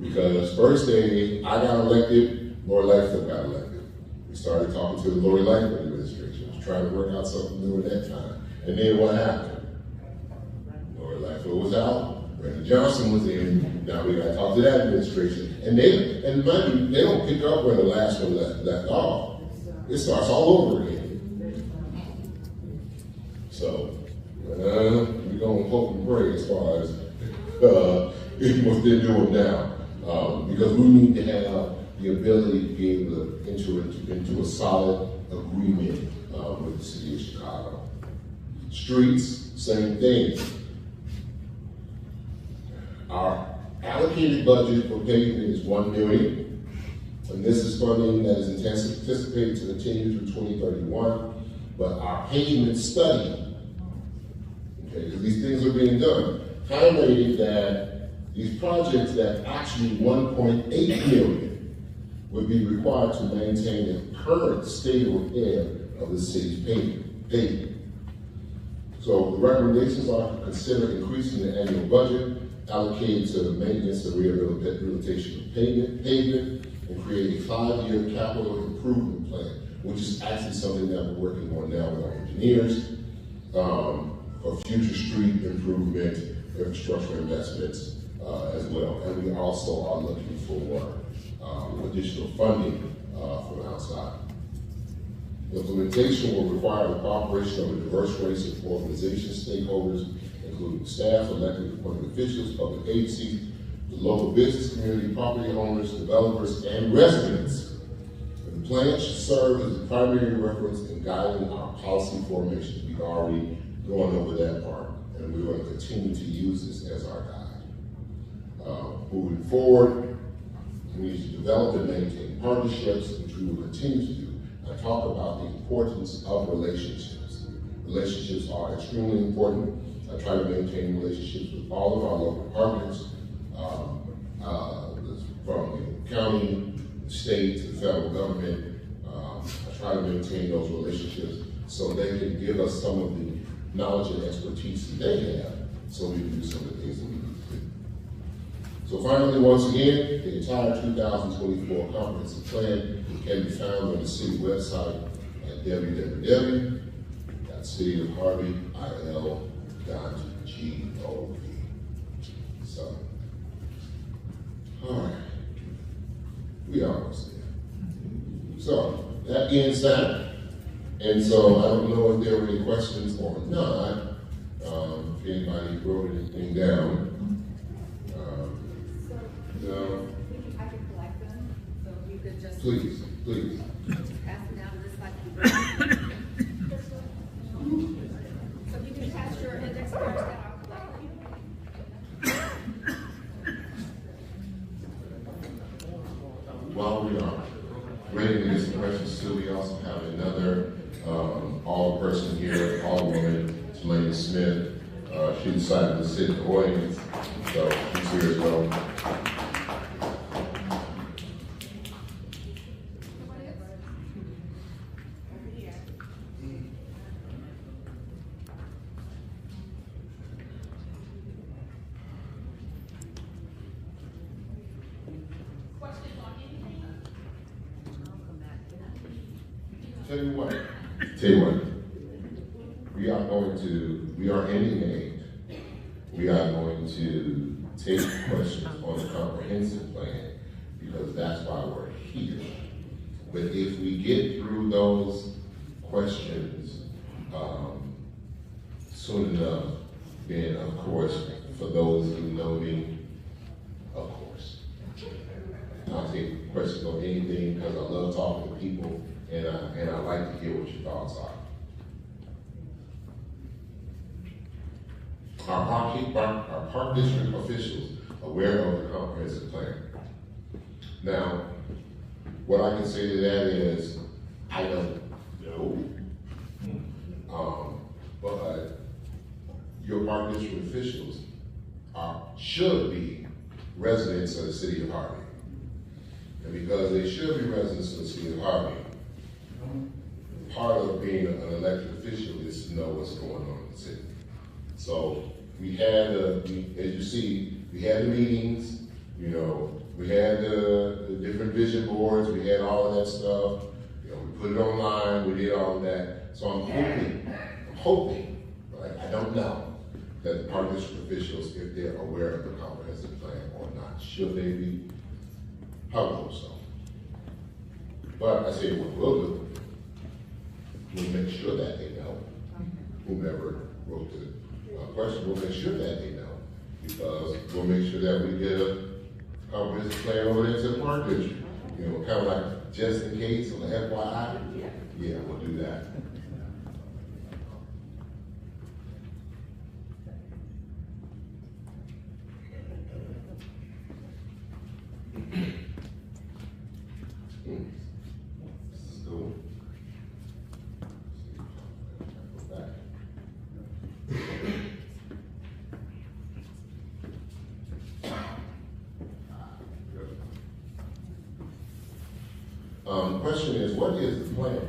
Because first day I got elected, Lori Lightfoot got elected. We started talking to the Lori Lightfoot administration. I was trying to work out something new at that time. And then what happened? Lori Lightfoot was out, Brandon Johnson was in. Now we got to talk to that administration. And mind you, they don't pick up where the last one left off. It starts all over again. So, we're going to hope and pray as far as what they're doing now. Because we need to have the ability to be able to enter into a solid agreement with the city of Chicago. Streets, same thing. Our allocated budget for paving is $1 million, and this is funding that is anticipated to continue through 2031. But our pavement study, okay, because these things are being done, highlighted that these projects that actually 1.8 million would be required to maintain the current state of repair of the city's pavement. So the recommendations are to consider increasing the annual budget allocated to the maintenance and rehabilitation of pavement, and create a 5-year capital improvement plan, which is actually something that we're working on now with our engineers for future street improvement, infrastructure investments as well. And we also are looking for additional funding from outside. Implementation will require the cooperation of a diverse race of organizations, stakeholders, including staff, elected appointed officials, public agencies, the local business community, property owners, developers, and residents. The plan should serve as the primary reference in guiding our policy formation. We've already gone over that part. and we're going to continue to use this as our guide. Moving forward, we need to develop and maintain partnerships, which we will continue to do. I talk about the importance of relationships. Relationships are extremely important. I try to maintain relationships with all of our local partners, from the county, the state, to the federal government. I try to maintain those relationships so they can give us some of the knowledge and expertise that they have, so we can do some of the things that we need to do. So finally, once again, the entire 2024 comprehensive plan can be found on the city website at www.cityofharveyil.gov. So, all right, we are almost there. So, that being said, and so I don't know if there were any questions or not. If anybody wrote anything down. No. I could collect them, so if you could just. Please. Pass them down to this side. So if you can pass your index cards down, I'll collect them. While we are waiting to get some questions too, we also have another all-person here, all-woman, Lady Smith. She decided to sit in the audience, so she's here as well. Tell you what, we are ending the age. We are going to take questions on the comprehensive plan because that's why we're here. But if we get through those questions soon enough, then of course, for those who know me, of course, I'll take questions on anything because I love talking to people. And I like to hear what your thoughts are. Our park district officials aware of the comprehensive plan. Now, what I can say to that is, I don't know. But your park district officials should be residents of the city of Harvey. And because they should be residents of the city of Harvey, part of being an elected official is to know what's going on in the city. So we had, as you see, we had the meetings, we had the different vision boards, we had all of that stuff. We put it online, we did all of that. So I'm hoping, but I don't know, that the park district officials, if they're aware of the comprehensive plan or not, should they be? I hope so. But I say what we'll do. We'll make sure that they know. Whomever wrote the question, we'll make sure that they know. Because we'll make sure that we get a comprehensive plan over there to the park district. Kind of like just in case, on the FYI. Yeah, we'll do that. The question is, what is the plan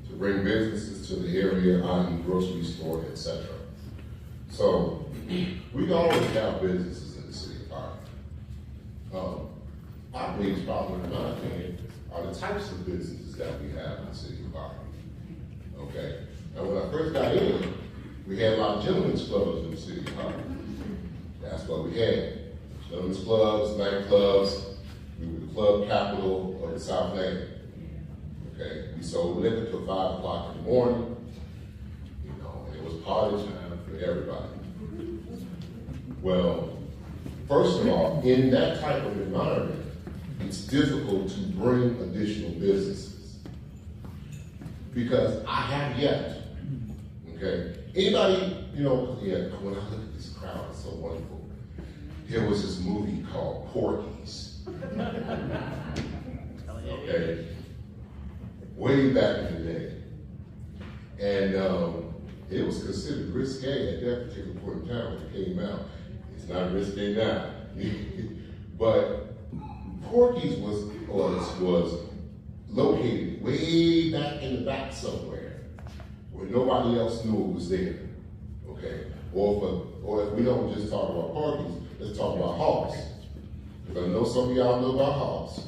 to bring businesses to the area, i.e. grocery store, etc.? So, we always have businesses in the city of Harvey. Our biggest problem, in my opinion, are the types of businesses that we have in the city of Harvey. Okay? And when I first got in, we had a lot of gentlemen's clubs in the city of Harvey. That's what we had. Gentlemen's clubs, nightclubs. We were the club capital of the Southland. Okay, we sold liquor till 5 o'clock in the morning, and it was party time for everybody. Well, first of all, in that type of environment, it's difficult to bring additional businesses because I have yet, Okay? Anybody, you know, yeah, when I look at this crowd, it's so wonderful. There was this movie called Porky's. Okay? Way back in the day. And it was considered risque at that particular point in time when it came out. It's not risque now. But Porky's was located way back in the back somewhere where nobody else knew it was there. Okay? Or if we don't just talk about Porky's, let's talk about Hawks. Because I know some of y'all know about Hawks.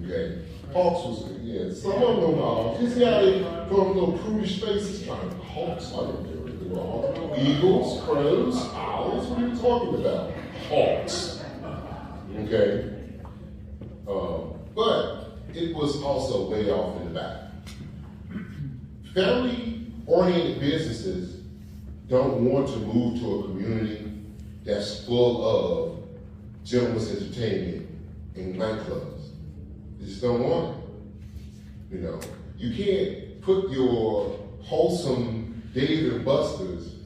Okay? Hawks was, yeah, some of them know about Hawks. You see how they put on little prudish faces? Hawks, I don't care what they are. Eagles, crows, owls, what are you talking about? Hawks. Okay? But it was also way off in the back. Family-oriented businesses don't want to move to a community that's full of gentlemen's entertainment and nightclubs. They just don't want it. You know, you can't put your wholesome Dave and Buster's,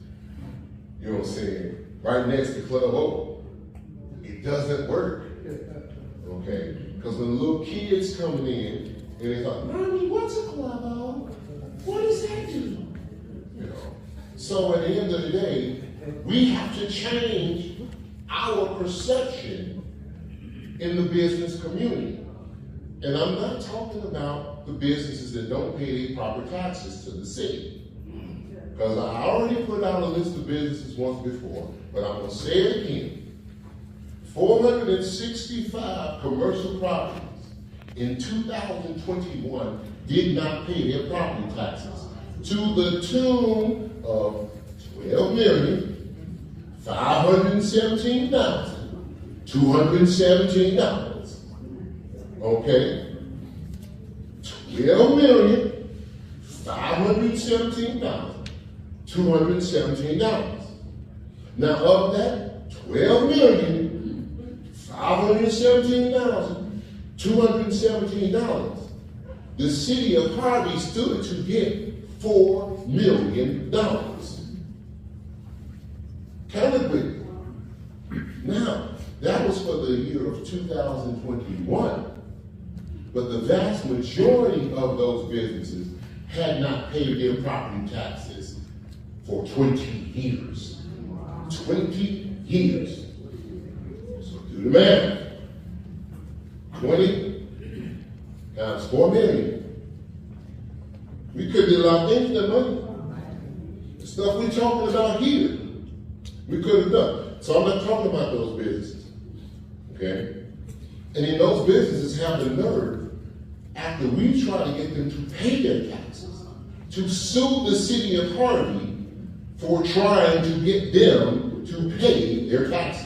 you know what I'm saying, right next to Club O. It doesn't work. Okay? Because when little kids coming in and they thought, Mommy, what's a Club O? What does that do? You know. So at the end of the day, we have to change our perception in the business community. And I'm not talking about the businesses that don't pay their proper taxes to the city. Because I already put out a list of businesses once before, but I'm going to say it again. 465 commercial properties in 2021 did not pay their property taxes to the tune of $12,517,217. Okay? $12,517,217. Now of that $12,517,217, the city of Harvey stood to get $4 million. Count it with me. Now, that was for the year of 2021, but the vast majority of those businesses had not paid their property taxes for 20 years. 20 years. So do the math. 20 times 4 million. We could do a lot of things with that money. The stuff we're talking about here, we could have done. So I'm not talking about those businesses. Okay? And then those businesses have the nerve, after we try to get them to pay their taxes, to sue the city of Harvey for trying to get them to pay their taxes.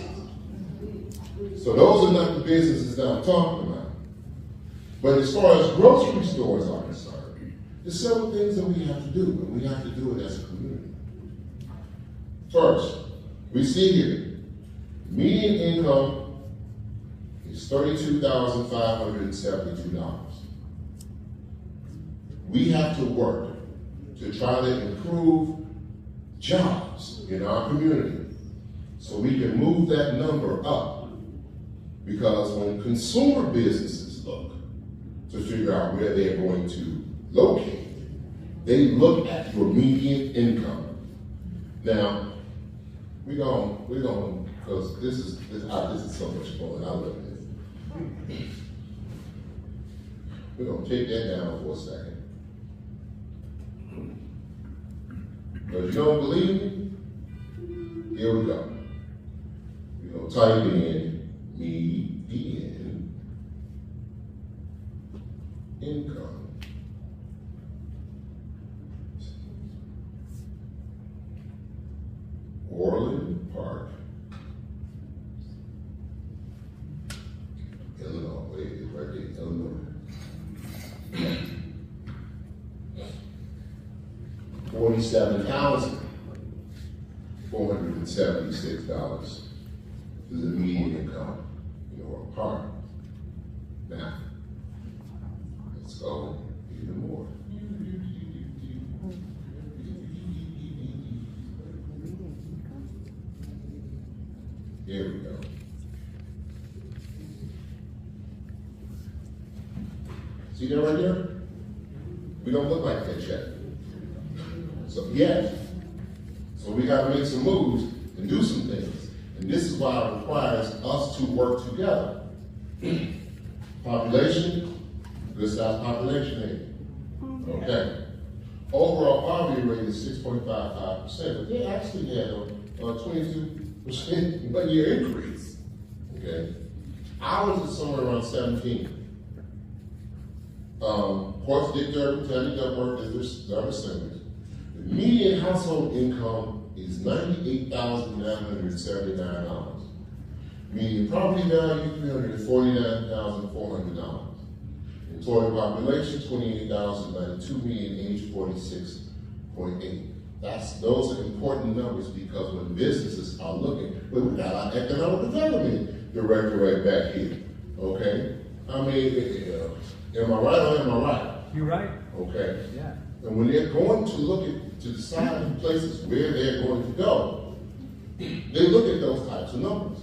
So those are not the businesses that I'm talking about. But as far as grocery stores are concerned, there's several things that we have to do, and we have to do it as a community. First, we see here, median income is $32,572. We have to work to try to improve jobs in our community so we can move that number up. Because when consumer businesses look to figure out where they're going to locate, they look at your median income. Now, we're going, because this is so much fun. I love this. We're going to take that down for a second. But if you don't believe me, here we go. We're going to type in median income. Orland Park, Illinois. Wait, it's right there, Illinois. $47,476 is the median income in Orland Park. Now, let's go even more. Here we go. See that right there? We don't look like that yet. So yes. So we gotta make some moves and do some things. And this is why it requires us to work together. Population, good size population age. Okay. Overall poverty rate is 6.55%, but they actually had a 22% 1 year increase. Okay. Ours is somewhere around 17. Courts did their work as their assemblies. The median household income is $98,979. Median property value, $349,400. Employee population, 28,092, median age 46.8. Those are important numbers because when businesses are looking, well, we got our economic development director right back here, okay? I mean, am I right or am I right? You're right. Okay. Yeah. And when they're going to to decide the places where they're going to go, they look at those types of numbers.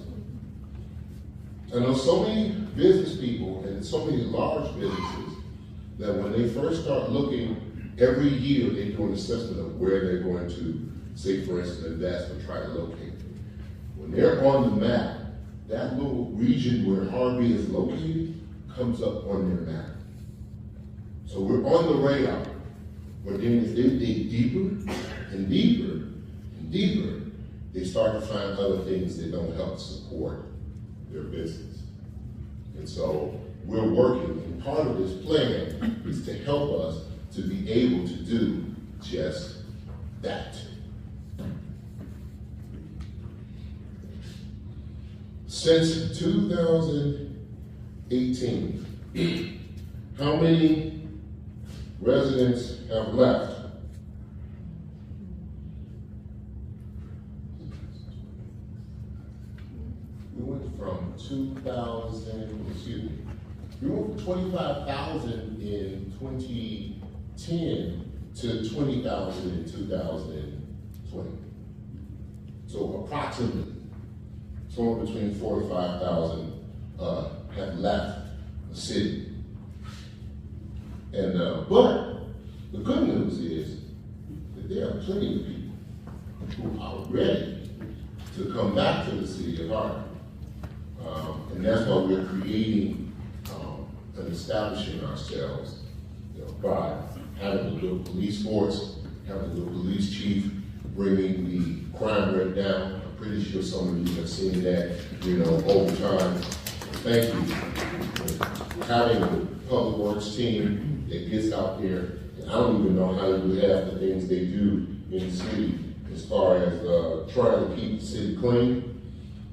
And there's so many business people and so many large businesses that when they first start looking, every year they do an assessment of where they're going to, say for instance, invest or try to locate. When they're on the map, that little region where Harvey is located comes up on their map. So we're on the radar. But then as they dig deeper and deeper and deeper, they start to find other things that don't help support their business. And so we're working, and part of this plan is to help us to be able to do just that. Since 2018, how many residents have left? We went from 25,000 in 2010 to 20,000 in 2020. So approximately, somewhere between 4,000 to 5,000 have left the city. And but the good news is that there are plenty of people who are ready to come back to the city of Harvey. And that's why we're creating and establishing ourselves, by having a little police force, having a little police chief, bringing the crime rate down. I'm pretty sure some of you have seen that, over time. Thank you. Having a public works team that gets out there, and I don't even know how to do half the things they do in the city as far as trying to keep the city clean.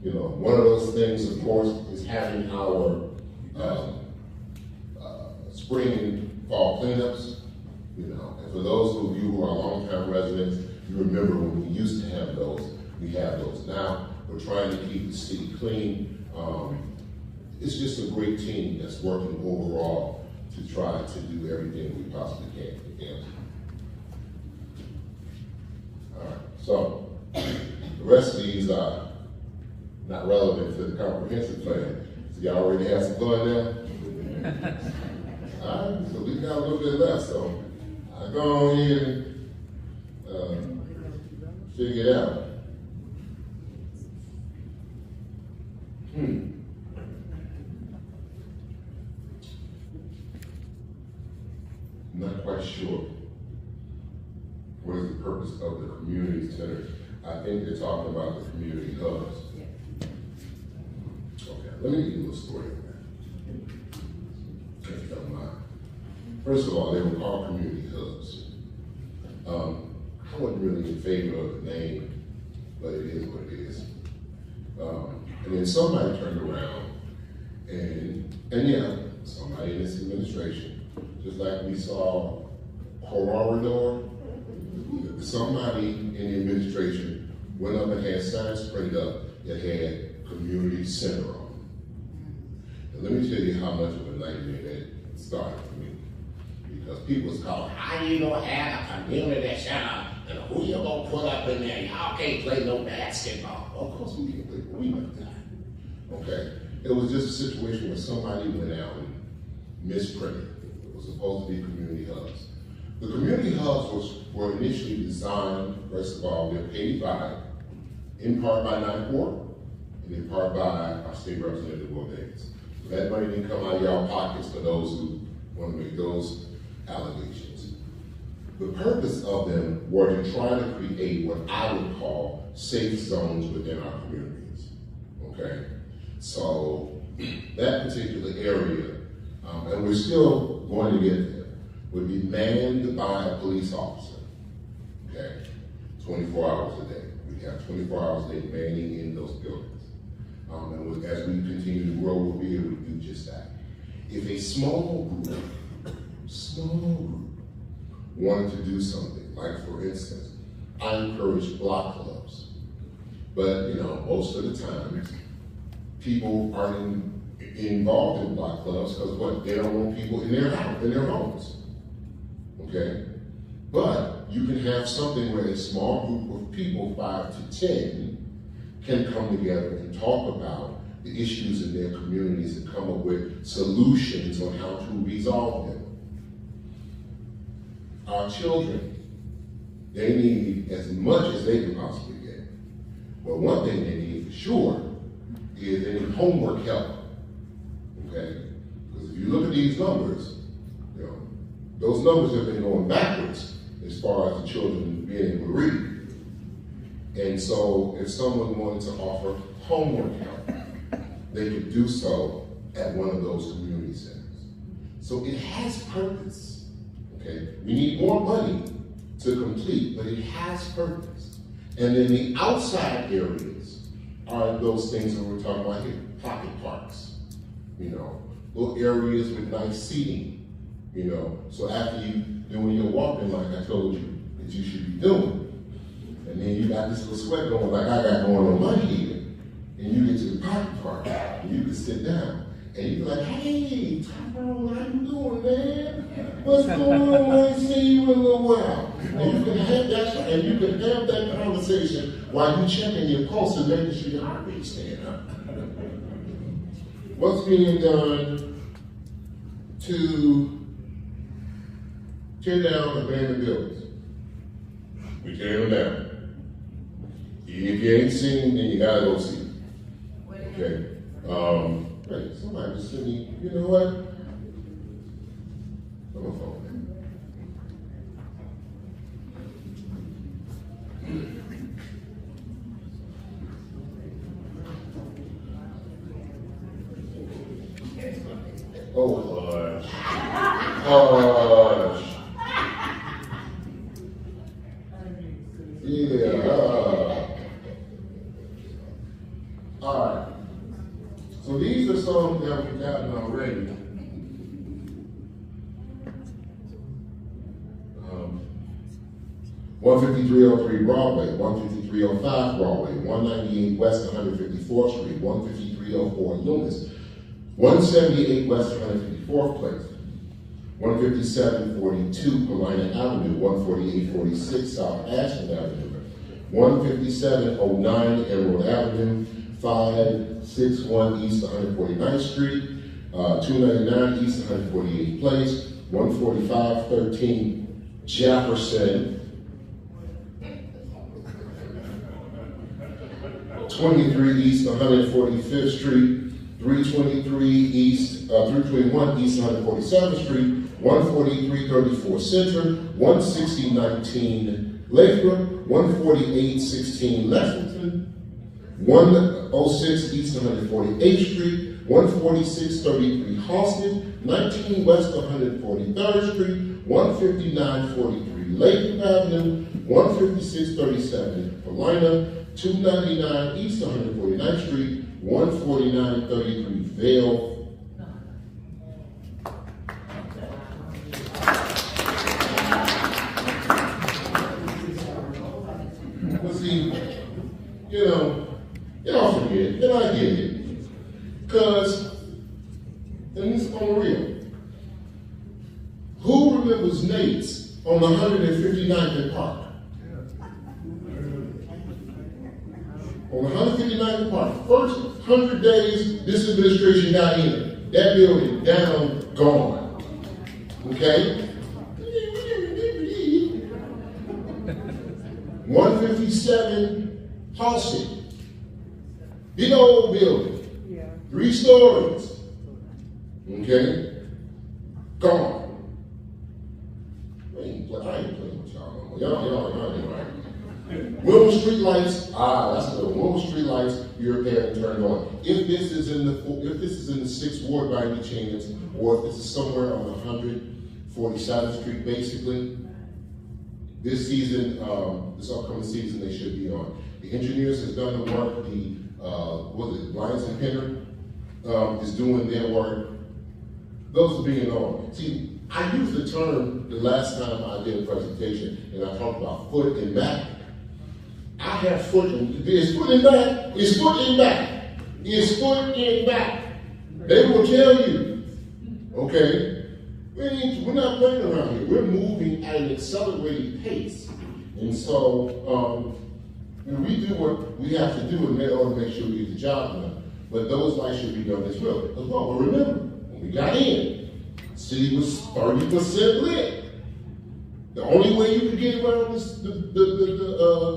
One of those things, of course, is having our spring and fall cleanups. And for those of you who are longtime residents, you remember when we used to have those. We have those now. We're trying to keep the city clean. It's just a great team that's working overall to try to do everything we possibly can for them. All right, so the rest of these are not relevant to the comprehensive plan. So y'all already have some fun now? All right, so we got a little bit left, so I'll go on here and figure it out. I'm not quite sure what is the purpose of the community center. I think they're talking about the community hubs. Okay, let me give you a little story on that, if you don't mind. First of all, they were called community hubs. I wasn't really in favor of the name, but it is what it is. And then somebody turned around and yeah, somebody in this administration, just like we saw Corridor, somebody in the administration went up and had signs printed up that had community center on it. And let me tell you how much of a nightmare that started for me. Because people was calling, how you gonna have a community center You know, who you gonna put up in there? Y'all can't play no basketball. Of course we can play, but we know that. Okay? It was just a situation where somebody went out and misprinted. It was supposed to be community hubs. The community hubs were initially designed, first of all, they're paid by, in part by NICOR, and in part by our state representative Davis. So that money didn't come out of y'all pockets for those who want to make those allegations. The purpose of them were to try to create what I would call safe zones within our communities, okay? So that particular area, and we're still going to get there, would be manned by a police officer, okay? 24 hours a day. We have 24 hours a day manning in those buildings. And as we continue to grow, we'll be able to do just that. If a small group wanted to do something, like for instance, I encourage block clubs, but you know, most of the time, people aren't involved in block clubs because what? They don't want people in their house, in their homes. Okay? But you can have something where a small group of people, 5 to 10, can come together and talk about the issues in their communities and come up with solutions on how to resolve them. Our children, they need as much as they can possibly get. But one thing they need for sure is they need homework help. Okay? Because if you look at these numbers, you know, those numbers have been going backwards as far as the children being able to read. And so if someone wanted to offer homework help, they could do so at one of those community centers. So it has purpose. Okay? We need more money to complete, but it has purpose. And then the outside areas are those things that we're talking about here, pocket parks, you know, little areas with nice seating, you know. So after then when you're walking, like I told you that you should be doing, and then you got this little sweat going like I got going on my head, and you get to the pocket park, and you can sit down, and you be like, hey, Tyrone, how you doing, man? What's going on? I ain't seen you in a little while. And you can have that conversation while you checking your pulse and making sure your heart rate's staying up. What's being done to tear down abandoned buildings? We tear them down. If you ain't seen, then you gotta go see. Okay. Right, somebody just sent me, you know what? On my phone. Oh, hush. Yeah. All right. So these are some that we've gotten already. 15303 Broadway, 15305 Broadway, 198 West 154th Street, 15304 Loomis, 178 West 154th Place, 15742 Paulina Avenue, 14846 South Ashland Avenue, 15709 Emerald Avenue, 561 East 149th Street, 299 East 148th Place, 14513 Jefferson, 23 East 145th Street, 321 East 147th Street, 14334 Center, 16019 Lathrop, 14816 Lexington, 106 East 148th Street, 14633 Halsted, 19 West 143rd Street, 15943 Lathrop Avenue, 15637 Paulina, 299 East 149th Street, 14933 Vale. Well, see, y'all forget, and I get it. Because, and this is on real, who remembers Nate's on 159th and Park? On the 159th part, first 100 days this administration got in, that building down, gone. Okay? 157 Halsey. Big old building. 3 stories. Okay? Gone. I ain't playing with y'all no more. Y'all ain't right. Willow street lights, that's the Willow street lights you repair and turn on. If this is in the 6th Ward by any chance, or if this is somewhere on 147th Street, basically, this season, this upcoming season, they should be on. The engineers has done the work. The Lions and Penner is doing their work. Those are being on. See, I used the term the last time I did a presentation, and I talked about foot and back. I have foot and it's foot and back. It's foot and back. It's foot and back. They will tell you, okay, we're not playing around here. We're moving at an accelerated pace. And so we do what we have to do in order to make sure we get the job done. But those lights should be done as well. But remember, when we got in, the city was 30% lit. The only way you could get around the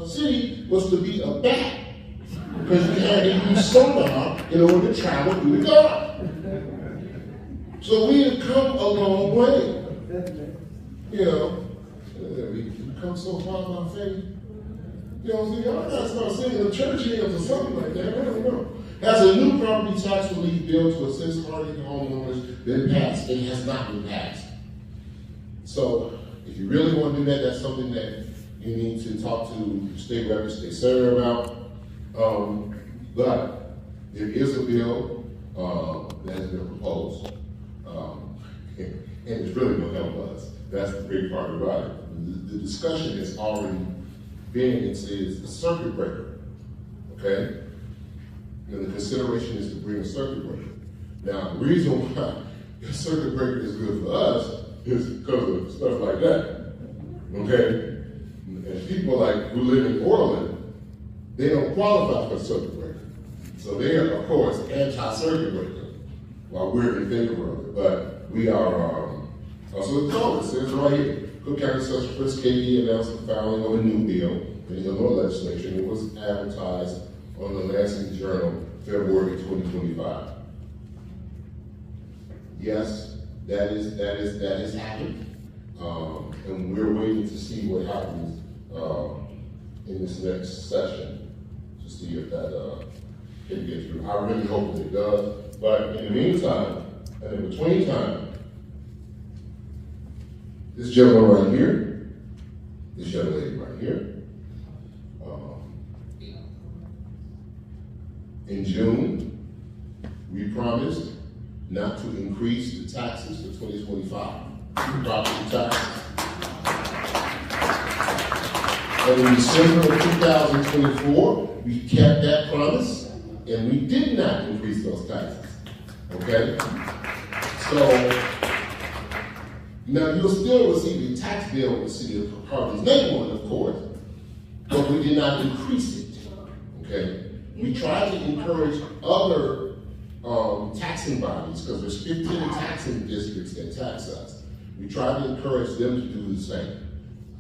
city was to be a bat, because you had to use sonar in order to travel through the dark. So we have come a long way. You know, we've come so far by faith. You know, so y'all gotta start singing the church hymns or something like that. I don't know. Has a new property tax relief bill to assist Harvey homeowners been passed? It has not been passed. So, if you really want to do that, that's something that you need to talk to state reps, state senator about. But there is a bill that has been proposed, and it's really going to help us. That's the big part about it. The discussion has already been, it's a circuit breaker, okay? And the consideration is to bring a circuit breaker. Now, the reason why a circuit breaker is good for us is because of stuff like that, okay? And people like who live in Orland, they don't qualify for circuit breaker. So they are, of course, anti-circuit breaker, while we're in favor of it. But we are, also the code, it says right here, Crook County Social Chris KD announced the filing of a new bill in the Illinois legislation. It was advertised on the Lansing Journal, February 2025. Yes, that is happened, and we're waiting to see what happens in this next session to see if that can get through. I really hope that it does. But in the meantime, and in between time, this gentleman right here, this young lady right here, in June, we promised not to increase the taxes for 2025, property taxes. And in December of 2024, we kept that promise, and we did not increase those taxes, okay? So, now you'll still receive a tax bill with the city of Harvey's name on it, of course, but we did not increase it, okay? We tried to encourage other taxing bodies, because there's 15 taxing districts that tax us. We tried to encourage them to do the same.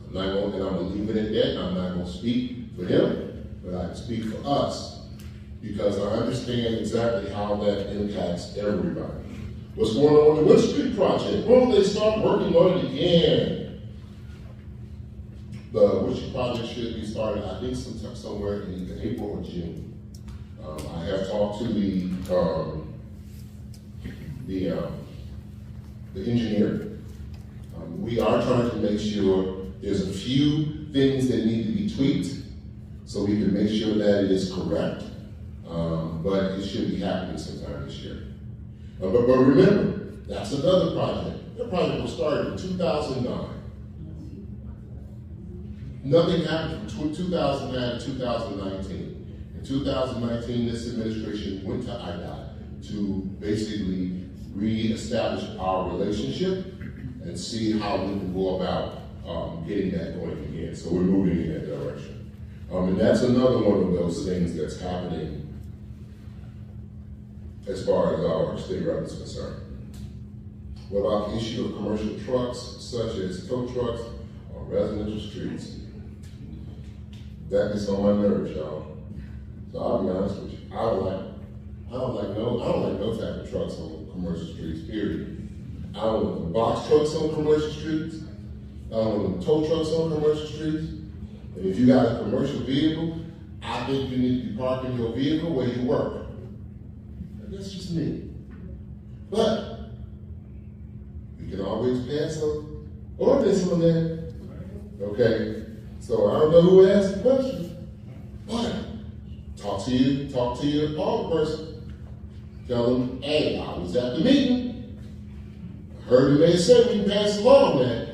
I'm gonna leave it at that. I'm not gonna speak for them, but I can speak for us, because I understand exactly how that impacts everybody. What's going on with the Wood Street project? When will they start working on it again? The Wood Street project should be started, I think, sometime somewhere in either April or June. I have talked to the engineer. We are trying to make sure there's a few things that need to be tweaked so we can make sure that it is correct, but it should be happening sometime this year. But remember, that's another project. That project was started in 2009. Nothing happened from 2009 to 2019. In 2019, this administration went to IDOT to basically reestablish our relationship and see how we can go about getting that going again. So we're moving in that direction. And that's another one of those things that's happening as far as our state rep is concerned. What about the issue of commercial trucks, such as tow trucks on residential streets? That gets on my nerves, y'all. So I'll be honest with you. I don't like no type of trucks on commercial streets, period. I don't want the box trucks on commercial streets. I don't want the tow trucks on commercial streets. And if you got a commercial vehicle, I think you need to be parking your vehicle where you work. And that's just me. But we can always pass an ordinance on that. Okay? So I don't know who asked the question, but talk to your department person. Tell them, hey, I was at the meeting. I heard they said we can pass a law on that.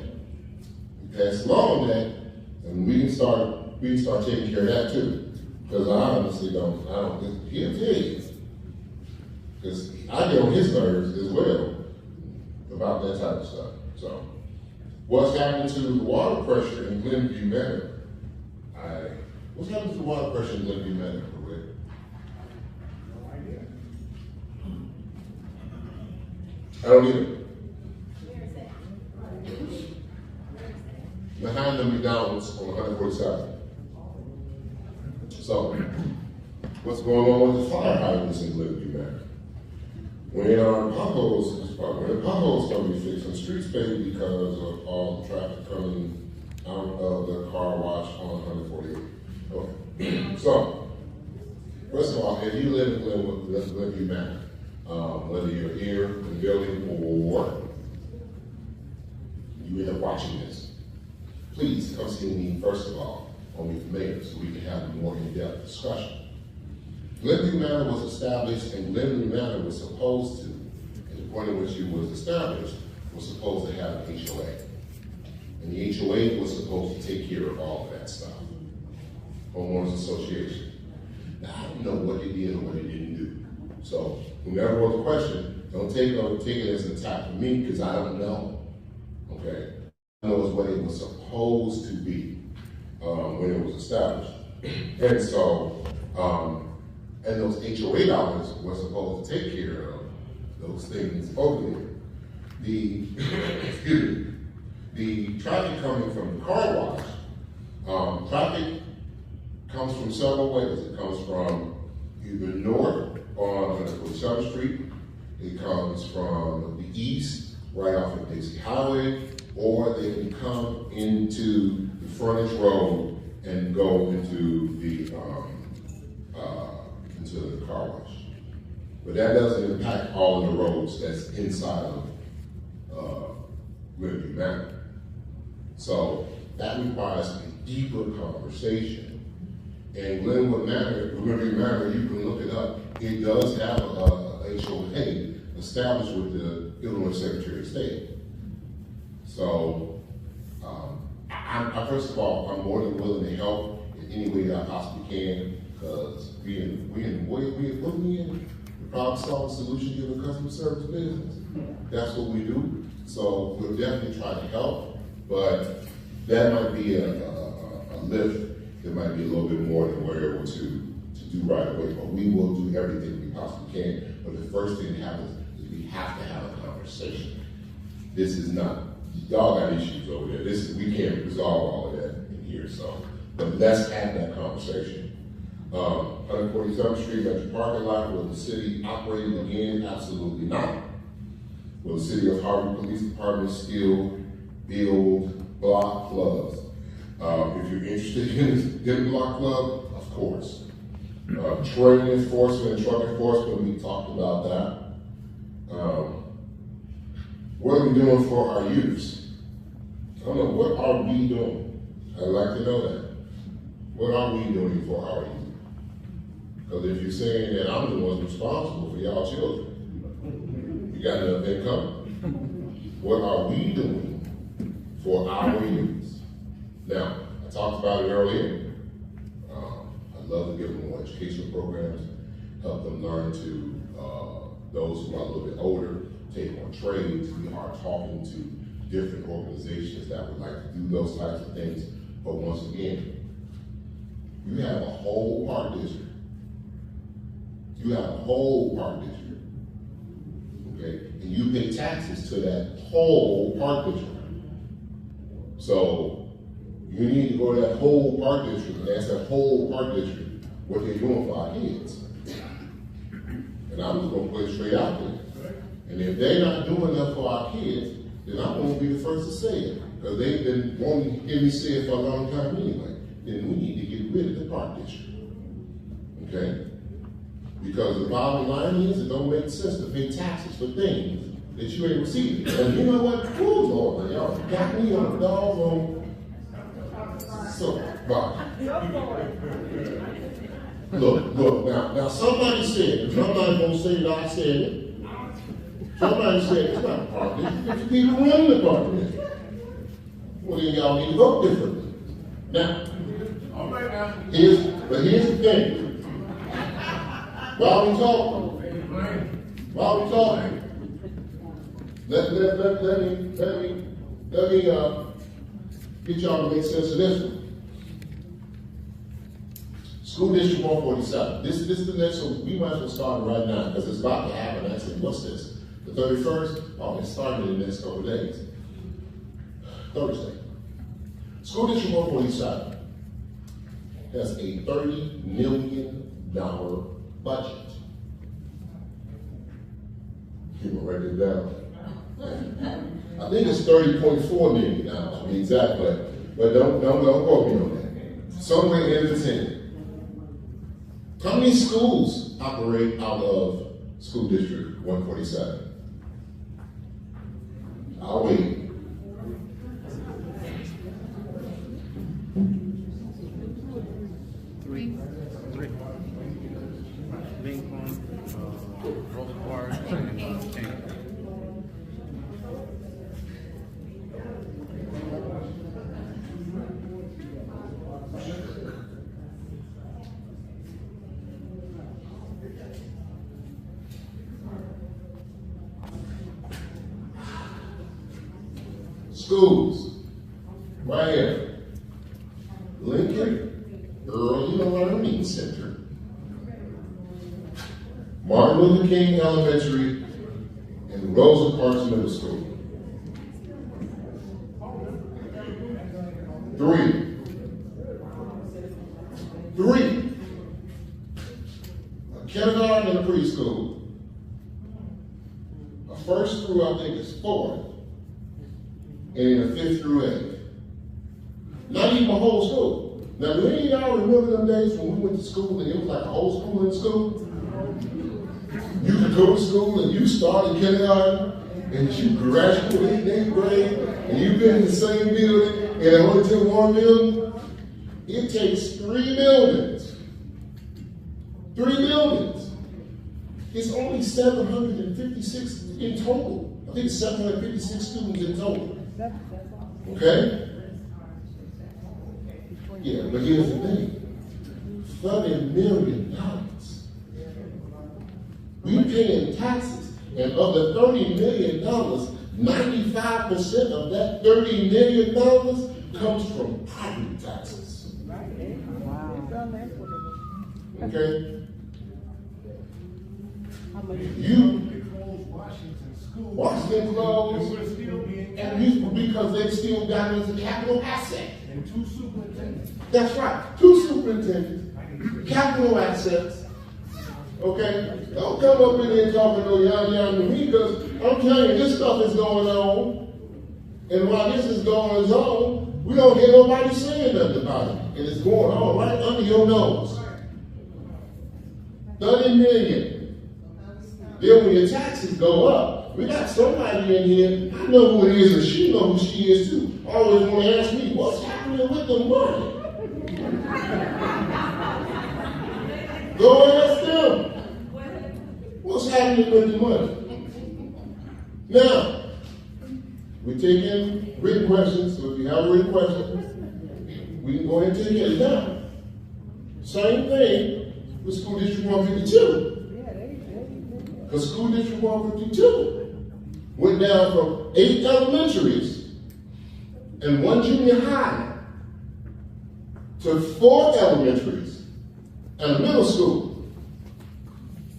We pass a law on that, and we can start taking care of that too. Because I honestly don't, he'll tell you. Because I get on his nerves as well about that type of stuff. So, what's happening to the water pressure in Glenview Manor? What's happening to the water pressure in Glenview Manor, Rick? No idea. I don't either. Where is that? Where is that? Behind the McDonald's on 147th. So, what's going on with the fire hydrants in Glenview Manor? When potholes come to be fixed on streets paved because of all the traffic coming out of the car wash on 148. Okay. So, first of all, if you live in Glenview Manor, whether you're here in the building or you end up watching this, please come see me first of all on the mayor so we can have a more in-depth discussion. Glenview Manor was established, and Glenview Manor was supposed to, at the point in which it was established, was supposed to have an HOA. And the HOA was supposed to take care of all of that stuff. Homeowners Association. Now, I don't know what they did or what they didn't do. So, whoever wrote the question, don't take it as an attack from me, because I don't know. Okay? I know it's what it was supposed to be when it was established. And so, and those HOA dollars were supposed to take care of those things over there. The traffic coming from the car wash, traffic comes from several ways. It comes from either north on 47th Street, it comes from the east, right off of Dixie Highway, or they can come into the frontage road and go into the car wash. But that doesn't impact all of the roads that's inside of Glenview Manor. So that requires a deeper conversation. And Glenview Manor, you can look it up. It does have a HOA established with the Illinois Secretary of State. So, first of all, I'm more than willing to help in any way that I possibly can, because we in the problem-solving solution given customer service business. That's what we do. So we'll definitely try to help, but that might be a lift. It might be a little bit more than we're able to do right away, but we will do everything we possibly can. But the first thing that happens is we have to have a conversation. This is not, y'all got issues over there. We can't resolve all of that in here, so, but let's have that conversation. 147th Street Metro parking lot, will the city operate again? Absolutely not. Will the city of Harvey Police Department still build block clubs? If you're interested in a block club, of course. Train enforcement and truck enforcement, we talked about that. What are we doing for our youths? I don't know, what are we doing? I'd like to know that. What are we doing for our youth? Because if you're saying that I'm the one responsible for y'all children, you got another thing coming. What are we doing for our youth? Now, I talked about it earlier. I'd love to give them more educational programs, help them learn to, those who are a little bit older, take on trades. We are talking to different organizations that would like to do those types of things. But once again, You have a whole park district. You have a whole park district. Okay? And you pay taxes to that whole park district. So you need to go to that whole park district and ask that whole park district what they're doing for our kids. And I'm just gonna put it straight out there. And if they're not doing enough for our kids, then I'm gonna be the first to say it. Because they've been wanting to hear me say it for a long time anyway. Then we need to get rid of the park district. Okay? Because the bottom line is it don't make sense to pay taxes for things that you ain't receiving. And you know what? Oh Lord, y'all got me on a doggone soapbox. Look, now somebody said, somebody gonna say that I said it. Somebody said it's not a park district, it's people running the park district. Well, then y'all need to vote differently. Now, here's the thing. While we talking, let me get y'all to make sense of this one. School District 147. This is the next one. We might as well start right now because it's about to happen. I said, what's this? The 31st? Oh, it's starting in the next couple of days. Thursday. School District 147 has a $30 million budget. You can write it down. I think it's $30.4 million to be exact, but don't quote me on that. Somewhere in the 10. How many schools operate out of School District 147? I'll wait. Three. Lincoln, Rose Park, and King. Schools, right here. Lincoln Early Learning Center. Martin Luther King Elementary and Rosa Parks Middle School. 3. A kindergarten and a preschool. A first through, I think it's 4th. And a 5th through 8th. Not even a whole school. Now, do any of y'all remember them days when we went to school and it was like a whole school in school? You could go to school and you started kindergarten and you graduated in 8th grade and you've been in the same building and it only took one building. It takes 3 buildings. 3 buildings. It's only 756 in total. I think it's 756 students in total. Okay? Yeah, but here's the thing. $30 million. We pay in taxes, and of the $30 million, 95% of that $30 million comes from property taxes. Okay? Washington closed, and because they still got it as a capital asset. And 2 superintendents. That's right, 2 superintendents, capital assets. Okay, don't come up in here talking no yada to me because I'm telling you this stuff is going on, and while this is going on, we don't hear nobody saying nothing about it, and it's going on right under your nose. 30 million. Then when your taxes go up, we got somebody in here, I know who it is and she knows who she is too. Always want to ask me, what's happening with the money? Go ask them. What's happening with the money? Now, we're taking written questions, so if you have a written question, we can go ahead and take it now. Same thing with School District 152. Because School District 152 went down from 8 elementaries and 1 junior high to 4 elementaries and a middle school.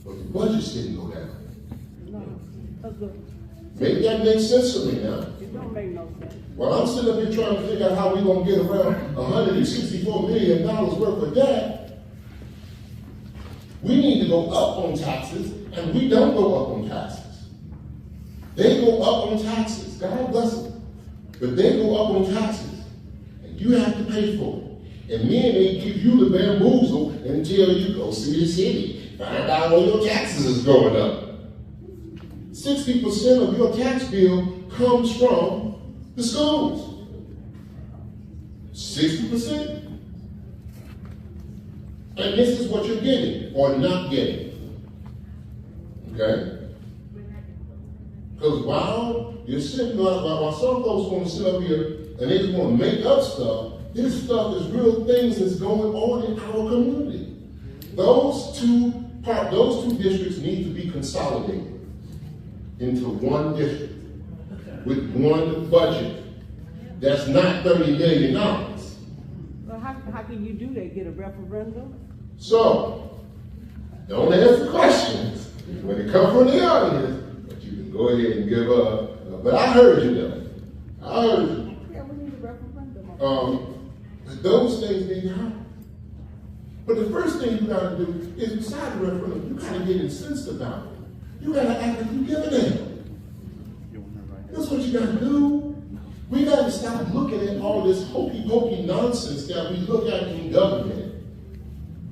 But the budgets didn't go down. Maybe that makes sense to me now. It don't make no sense. Well, I'm sitting up here trying to figure out how we're going to get around $164 million worth of debt. We need to go up on taxes, and we don't go up on taxes. They go up on taxes. God bless them. But they go up on taxes, and you have to pay for it. And then they give you the bamboozle and tell you, go see the city. Find out where your taxes is going up. 60% of your tax bill comes from the schools. 60%. And this is what you're getting or not getting. Okay? Because while you're sitting, while some folks want to sit up here and they just want to make up stuff, this stuff is real things that's going on in our community. Those two districts need to be consolidated into one district with one budget. That's not $30 million. So how can you do that? Get a referendum? So, don't answer questions when they come from the audience, but you can go ahead and give up. But I heard you though. I heard you. Yeah, we need a referendum. Those things need to happen. But the first thing you gotta do is beside the referendum, you gotta get incensed about it. You gotta act like you give a damn. That's what you gotta do. We gotta stop looking at all this hokey-pokey nonsense that we look at in government.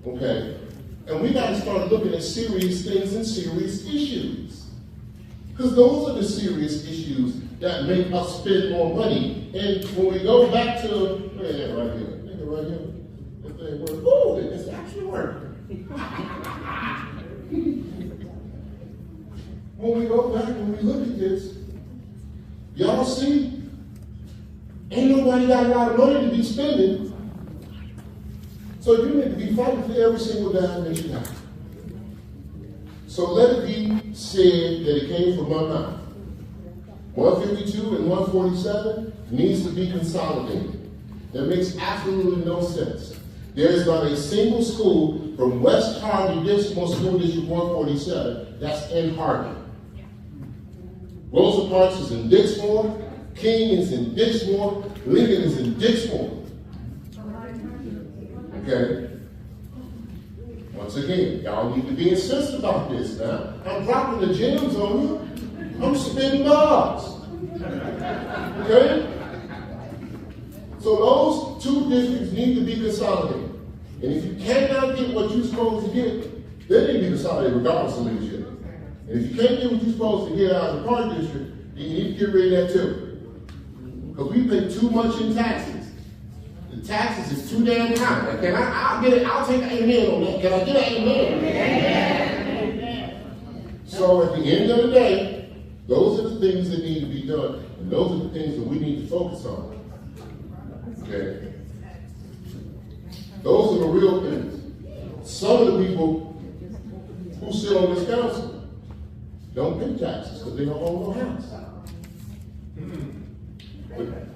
Okay? And we gotta start looking at serious things and serious issues. Because those are the serious issues that make us spend more money. And when we go back to, right here, that thing works. Oh, it's actually working. When we go back and we look at this, y'all see, ain't nobody got a lot of money to be spending. So you need to be fighting for every single dime that you have. So let it be said that it came from my mouth. 152 and 147 needs to be consolidated. That makes absolutely no sense. There is not a single school from West Harvey School District 147 that's in Harvey. Rosa Parks is in Dixmoor, King is in Dixmoor, Lincoln is in Dixmoor. Okay? Once again, y'all need to be incensed about this now. I'm dropping the gems on you. I'm spending bars. Okay? So those two districts need to be consolidated. And if you cannot get what you're supposed to get, they need to be consolidated regardless of leadership. And if you can't get what you're supposed to get out of the park district, then you need to get rid of that too. Because we pay too much in taxes. The taxes is too damn high. Can I'll take an amen on that. Can I get an amen? Amen. So at the end of the day, those are the things that need to be done. And those are the things that we need to focus on. Okay? Those are the real things. Some of the people who sit on this council don't pay taxes because they don't own no house.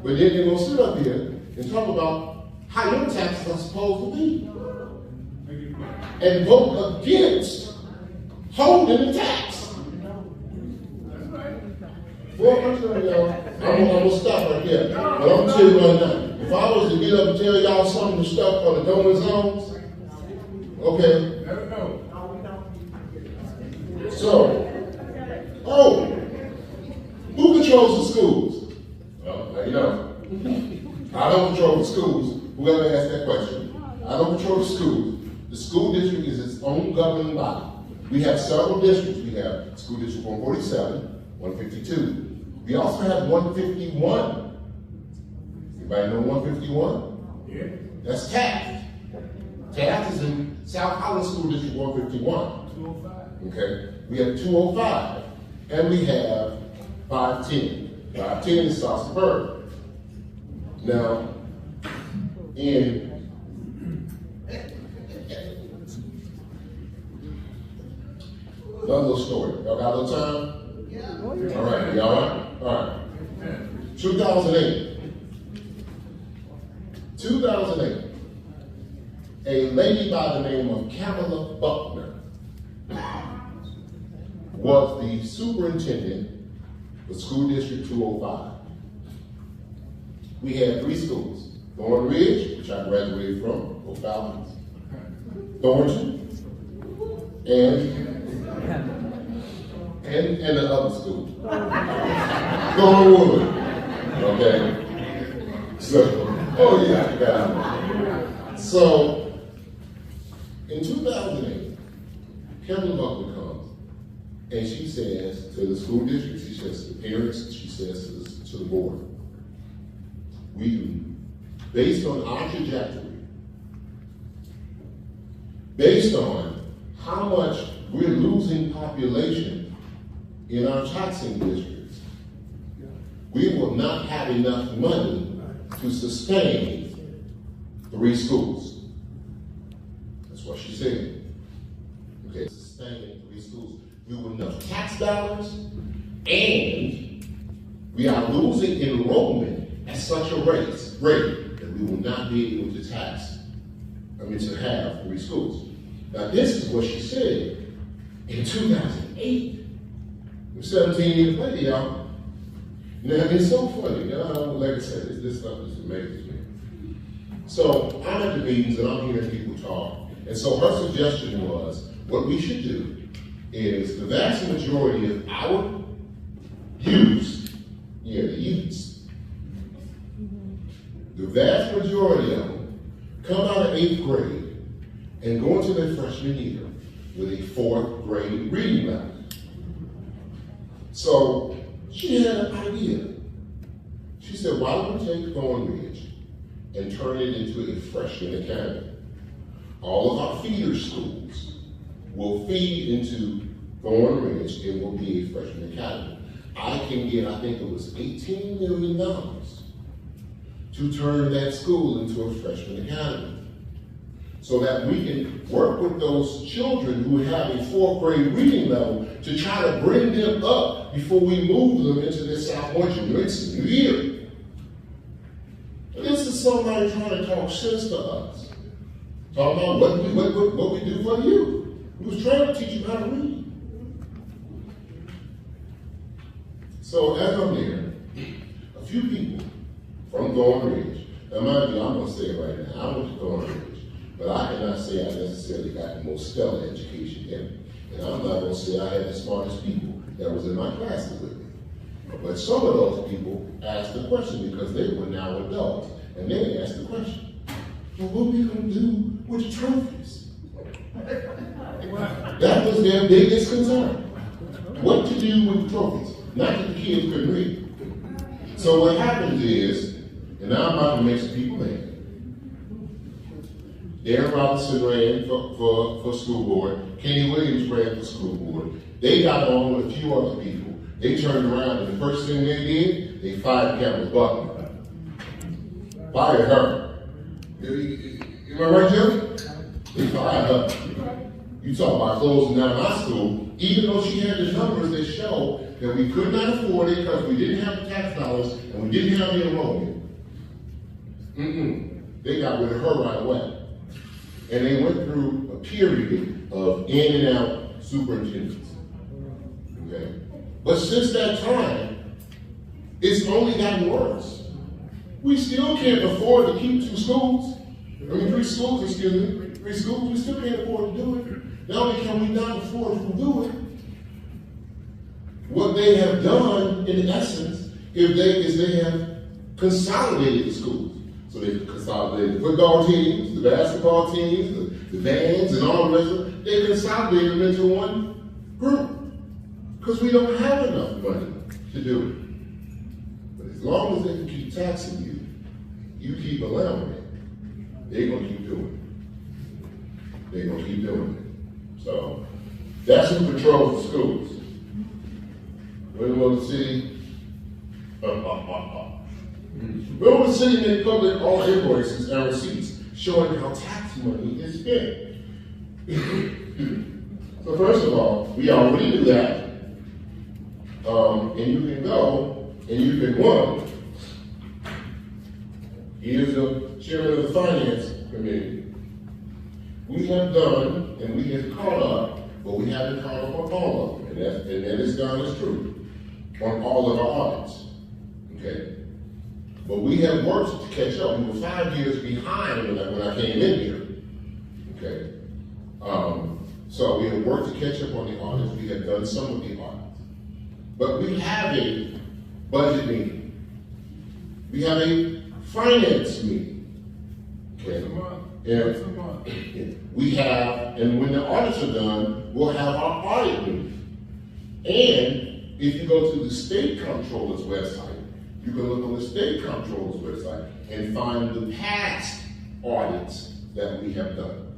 But then they're going to sit up here and talk about how your taxes are supposed to be. And vote against holding the tax. Well, I'm telling y'all, I'm going to stop right there. But I'm going to tell you right now, if I was to get up and tell y'all some of the stuff on the donor zones, okay. So, who controls the schools? Well, now you know. I don't control the schools. Whoever asked that question. I don't control the schools. The school district is its own governing body. We have several districts. We have School District 147, 152. We also have 151. Anybody know 151? Yeah. That's Taft. Taft is in South Holland School District 151. 205. Okay. We have 205. And we have 510. 510 is South Suburban. Now, in another little story. Y'all got a little time? Yeah. All right. Y'all all right? All right. 2008. a lady by the name of Kamala Buckner was the superintendent for School District 205. We had 3 schools: Thorn Ridge, which I graduated from, Go Falcons, Thornton, and the other school, Thornwood. Okay. So, oh yeah, I got it. So, in 2008, Kamala Buckner comes and she says to the school district, she says to the parents, she says to the board, we do, based on our trajectory, based on how much we're losing population in our taxing districts, we will not have enough money to sustain 3 schools. That's what she said. Okay, sustaining 3 schools. We will enough tax dollars, and we are losing enrollment at such a rate that we will not be able to to have 3 schools. Now this is what she said in 2008. 17 years later, y'all. Now it's so funny. Like I said, this stuff just amazes me. So I'm at the meetings and I'm hearing people talk. And so her suggestion was, what we should do is the vast majority of our youths, the vast majority of them come out of 8th grade and go into their freshman year with a 4th grade reading level. So she had an idea. She said, why don't we take Thorn Ridge and turn it into a freshman academy? All of our feeder schools will feed into Thorn Ridge and will be a freshman academy. I can get, I think it was $18 million to turn that school into a freshman academy, so that we can work with those children who have a 4th grade reading level to try to bring them up before we move them into this sophomore, junior, and senior year. This is somebody trying to talk sense to us. Talking about what we do for you. We was trying to teach you how to read. So as I'm there, a few people from Thorn Ridge, now mind you, I'm going to say it right now, I went to Thorn Ridge, but I cannot say I necessarily got the most stellar education in me. And I'm not going to say I had the smartest people that was in my classes with me. But some of those people asked the question because they were now adults. And they asked the question, well, what are we going to do with the trophies? That was their biggest concern. What to do with the trophies? Not that the kids couldn't read. So what happens is, and now I'm about to make some people mad. Darren Robinson ran for school board. Kenny Williams ran for school board. They got on with a few other people. They turned around and the first thing they did, they fired Kamala Buckner. Fired her. Am I right, Jim? They fired her. You talk about closing down my school, even though she had the numbers that show that we could not afford it because we didn't have the tax dollars and we didn't have the enrollment. They got rid of her right away. And they went through a period of in and out superintendents. Okay? But since that time, it's only gotten worse. We still can't afford to keep 2 schools. 3 schools, excuse me. 3 schools, we still can't afford to do it. Not only can we not afford to do it, what they have done, in essence, is they have consolidated the schools. So they've consolidated the football teams, the basketball teams, the bands, and all the rest of it. They consolidated them into one group because we don't have enough money to do it. But as long as they can keep taxing you, you keep allowing it, they're going to keep doing it. They're going to keep doing it. So that's who controls the schools. Winona City, Winona City made public all invoices and receipts showing how tax money is spent. So first of all, we already do that, and you can go and you can run. He is the chairman of the finance committee. we have done and we have caught up, but we haven't caught up on all of them. And that is done as true on all of our audits. Okay? But we have work to catch up. We were 5 years behind when I came in here. Okay? So we have worked to catch up on the audits. We have done some of the audits. But we have a budget meeting. We have a finance meeting. Okay? And we have, and when the audits are done, we'll have our audit meeting. And if you go to the state comptroller's website, you can look on the state comptroller's website and find the past audits that we have done.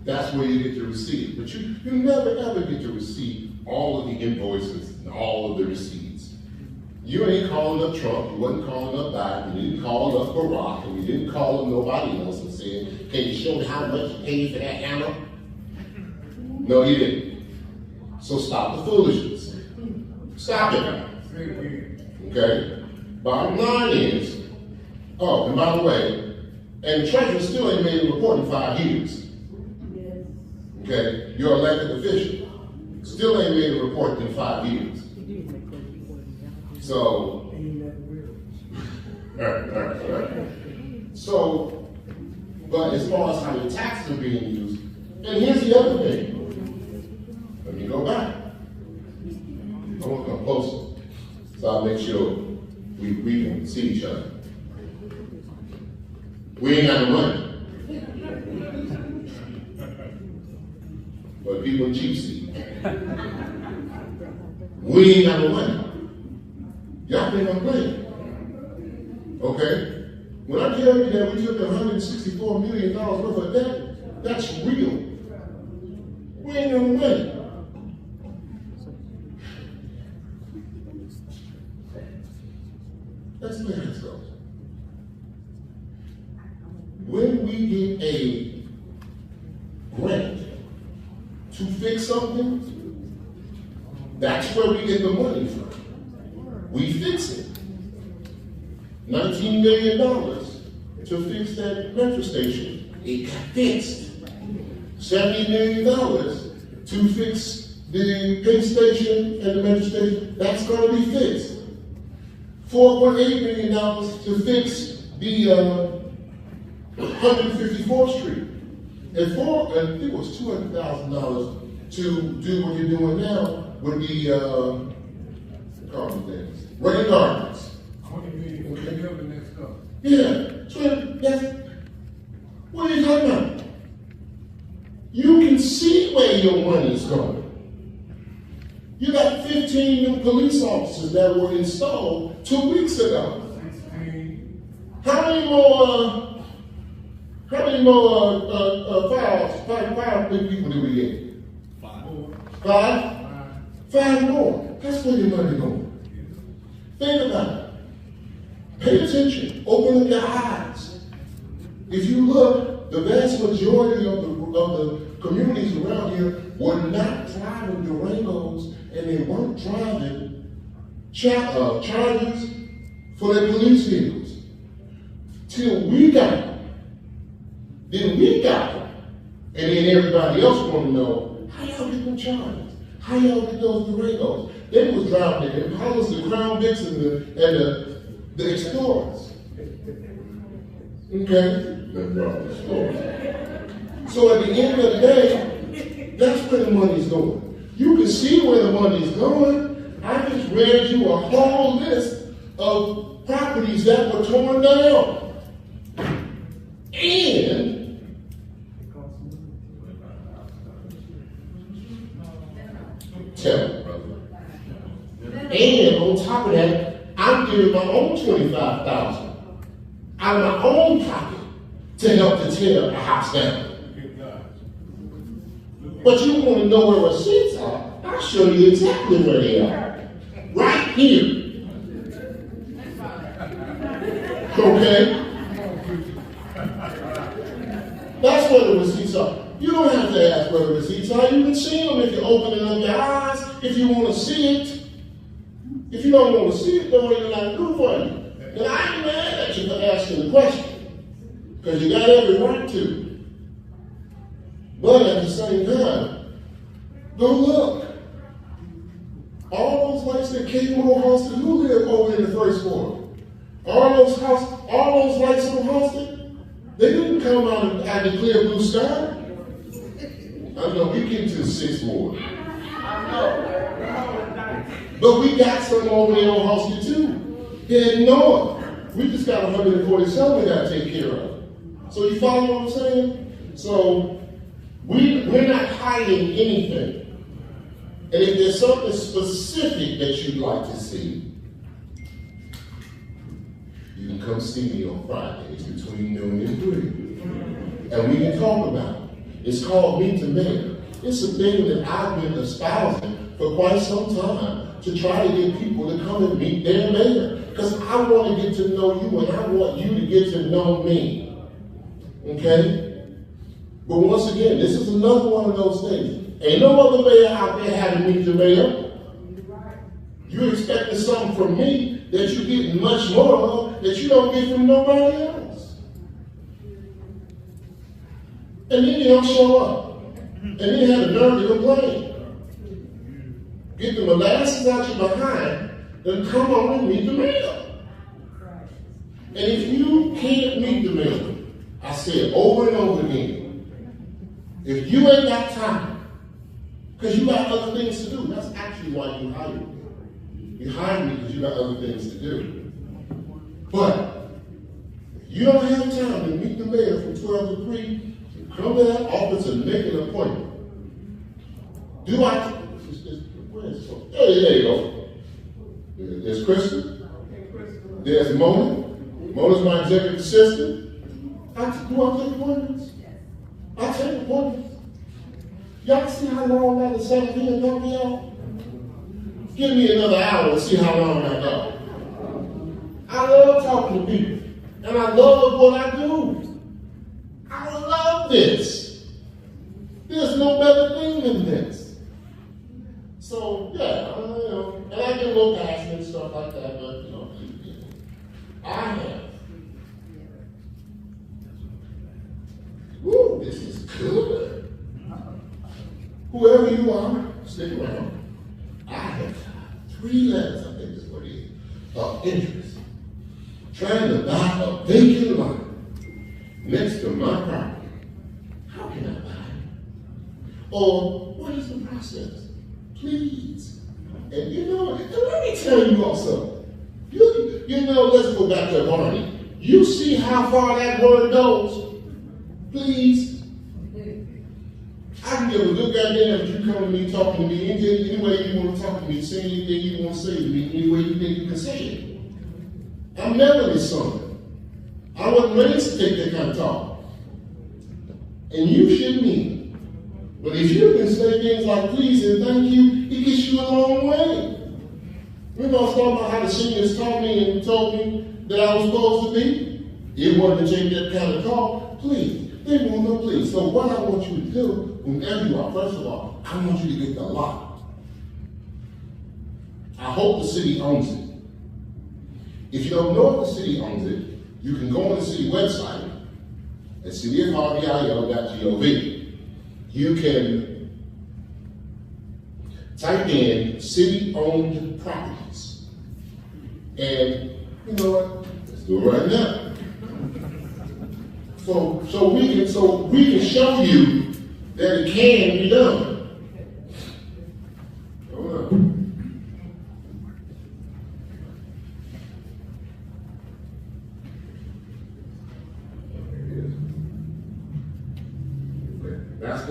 That's where you get your receipt. But you never ever get to receive all of the invoices and all of the receipts. You ain't calling up Trump, you wasn't calling up Biden, you didn't call up Barack, and you didn't call up nobody else and said, can you show me how much you paid for that hammer? No, you didn't. So stop the foolishness. Stop it. Okay? Bottom line is, oh, and by the way, and the treasurer still ain't made a report in 5 years. Okay? You're elected official. Still ain't made a report in 5 years. So, so, but as far as how the taxes are being used, and here's the other thing. Let me go back. I want to come closer, so I'll make sure we can see each other. We ain't got no money. But people in cheap seat. We ain't got no money. Y'all think I'm playing. Okay? When I tell you that we took $164 million worth of debt, that's real. We ain't got no money. Let's play this goes. When we get a grant to fix something, that's where we get the money from. We fix it. $19 million to fix that metro station. It got fixed. $70 million to fix the pay station and the metro station. That's going to be fixed. $4.8 million to fix the 154th Street. And I think it was $200,000 to do what you're doing now with the rain gardens. Yeah, so that's what are you talking about? You can see where your money's going. You got 15 new police officers that were installed 2 weeks ago. How many more fire people did we get? 5? 5 more. That's where your money going. Think about it. Pay attention. Open up your eyes. If you look, the vast majority of the communities around here were not driving Durangos, and they weren't driving Chargers for their police vehicles. Till we got it. Then we got it. And then everybody else want to know, how y'all get them Chargers? How y'all get those Durangos? They was driving the Impalas, the Crown Vics, and the Explorers. Okay? So at the end of the day, that's where the money's going. You can see where the money's going. I just read you a whole list of properties that were torn down. And tell me, brother. And on top of that, I'm giving my own $25,000 out of my own pocket to help to tear a house down. But you want to know where receipts are? I'll show you exactly where they are. Right here. Okay? That's where the receipts are. You don't have to ask where the receipts are. You can see them if you're opening up your eyes, if you want to see it. If you don't want to see it, don't really like do for you. And I ain't mad at you for asking the question. because you got every right to. But at the same time, go look. All those lights that came on Halsted, who lived over in the first floor? All those lights on Halsted, they didn't come out of the clear blue sky. I know we get to the 6th ward. But we got some over there on Halsted too. Heading north. We just got 147 we got to take care of. So you follow what I'm saying? So we're not hiding anything. And if there's something specific that you'd like to see, you can come see me on Fridays between noon and 3. And we can talk about it. It's called Meet the Mayor. It's a thing that I've been espousing for quite some time to try to get people to come and meet their mayor. Because I want to get to know you and I want you to get to know me. Okay? But once again, this is another one of those things. Ain't no other mayor out there having Meet the Mayor. You're expecting something from me that you're getting much more of that you don't get from nobody else. And then you don't show up. And then you have the nerve to complain. Get the molasses out your behind, then come on and meet the mayor. And if you can't meet the mayor, I say it over and over again, if you ain't got time, because you got other things to do, that's actually why you hired me. You hired me because you got other things to do. But if you don't have time to meet the mayor from 12 to 3, come to that office and make an appointment. Do I? There you go. There's Kristen. There's Mona. Mona's my executive assistant. Do I take appointments? I take appointments. Y'all see how long that is 17 gonna be out? Give me another hour to see how long I go. I love talking to people. And I love what I do. I love this. There's no better thing than this. So, yeah, and I get a little passionate and stuff like that, but, I have. Woo, this is good. Whoever you are, stick around. I have 3 letters, I think is what it is, of interest. Trying to buy a vacant lot next to my property. How can I buy it? Or what is the process? Please. And let me tell you also, let's go back to Barney. You see how far that word goes? Please. I can give a good goddamn if you come to me, talking to me, any way you want to talk to me, say anything you want to say to me, any way you think you can say it. I'm Melanie's son. I wasn't raised to take that kind of talk. And you shouldn't either. But if you can say things like please and thank you, it gets you a long way. Remember I was talking about how the seniors taught me and told me that I was supposed to be? It wasn't to take that kind of talk. Please. They won't know please. So what I want you to do, whenever you are, first of all, I want you to get the lot. I hope the city owns it. If you don't know if the city owns it, you can go on the city website at cityofharvey.gov. You can type in city-owned properties. And you know what? Let's do it right now. So we can show you that it can be done. Hold on. That's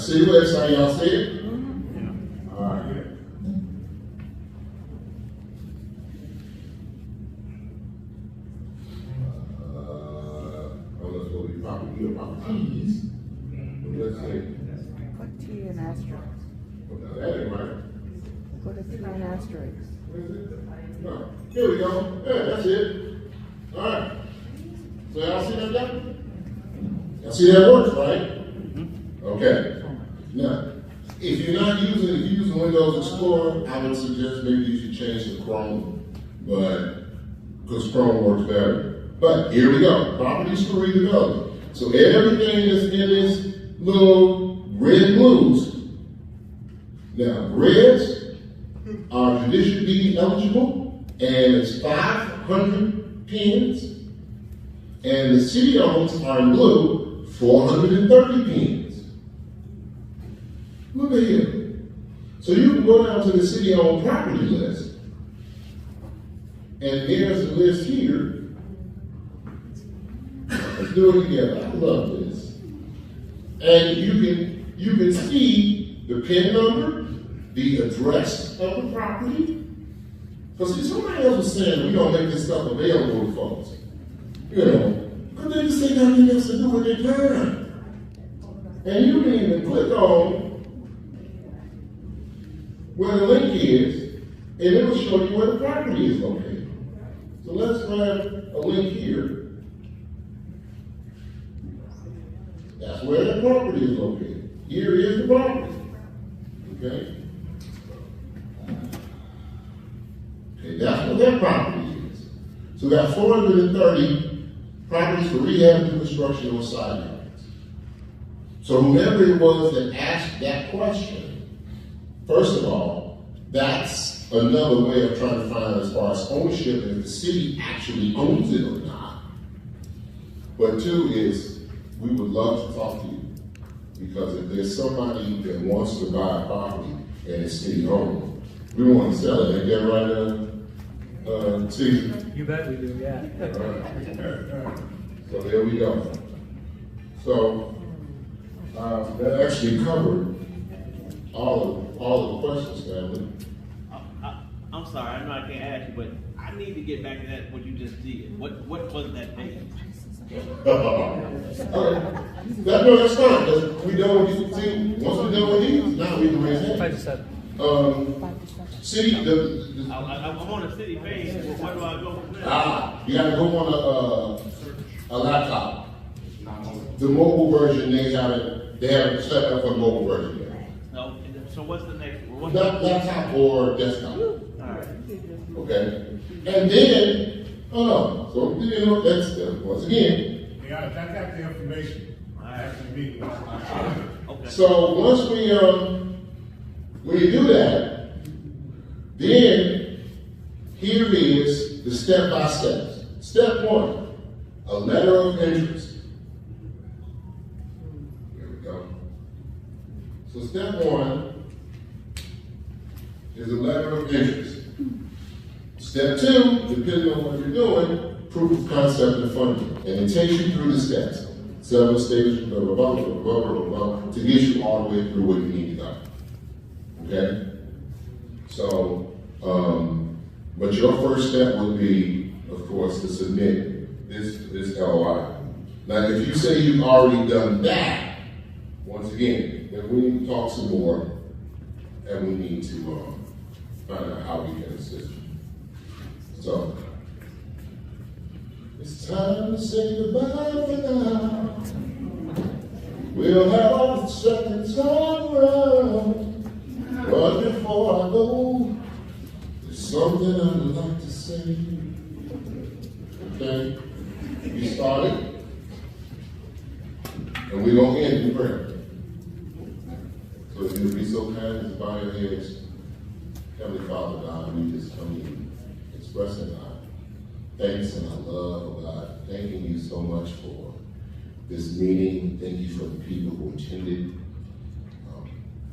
the website, y'all see it? Mm-hmm. All right. Let's go to properties. Let's see. Put T in asterisk. Well, that ain't right. Put a T in asterisk. Where is it? No. Here we go. Yeah, that's it. All right. So y'all see that done? Y'all see that works, right? Okay. Now, if you're using Windows Explorer, I would suggest maybe you should change to Chrome, but because Chrome works better. But here we go, properties for redevelopment. So everything that's in this little red blues. Now, reds are judicial deed eligible, and it's 500 pins. And the city owns are in blue, 430 pins. Look at here. So you can go down to the city-owned property list, and there's a list here. Let's do it together. I love this. And you can see the PIN number, the address of the property. Because see, somebody else was saying we don't make this stuff available to folks. You know, because they just ain't got anything else to do with their time. And you can even click on where the link is, and it will show you where the property is located. So let's grab a link here. That's where the property is located. Here is the property. Okay? Okay, that's what that property is. So we got 430 properties for rehab and construction or side yards. So whoever it was that asked that question, first of all, that's another way of trying to find as far as ownership, if the city actually owns it or not. But two is, we would love to talk to you. Because if there's somebody that wants to buy a property and it's city owned, we want to sell it. Ain't that right, Steve? You bet we do, yeah. Right. So there we go. So that actually covered all the questions, family. I'm sorry, I know I can't ask you, but I need to get back to that, what you just did. What was that page? That's fine, because we done with these. See, once we're done with these, now we can raise hands. City, I'm on the city page, where do I go from there? you gotta go on a laptop. The mobile version, they have it set up for the mobile version. No, so what's the next one? Laptop or desktop. Alright. Okay? And then, so you know, that's once again. Yeah, I got the information. I actually meet. Okay. So once when you do that, then here is the step-by-steps. Step one, a letter of interest. Here we go. So step one is a letter of interest. Step two, depending on what you're doing, proof of concept and funding. And it takes you through the steps. Several stages, blah, blah, blah, blah, blah, blah, blah, to get you all the way through where you need to go. Okay? So, but your first step would be, of course, to submit this LOI. Now, if you say you've already done that, once again, then we need to talk some more, and we need to find out how we can assist you. So, it's time to say goodbye for now. We'll have our second time around. But before I go, there's something I'd like to say. Okay? We started, and we're going to end in prayer. So if you'll be so kind as to bow your heads, Heavenly Father God, we just come to you expressing our thanks and our love, oh God. Thanking you so much for this meeting. Thank you for the people who attended.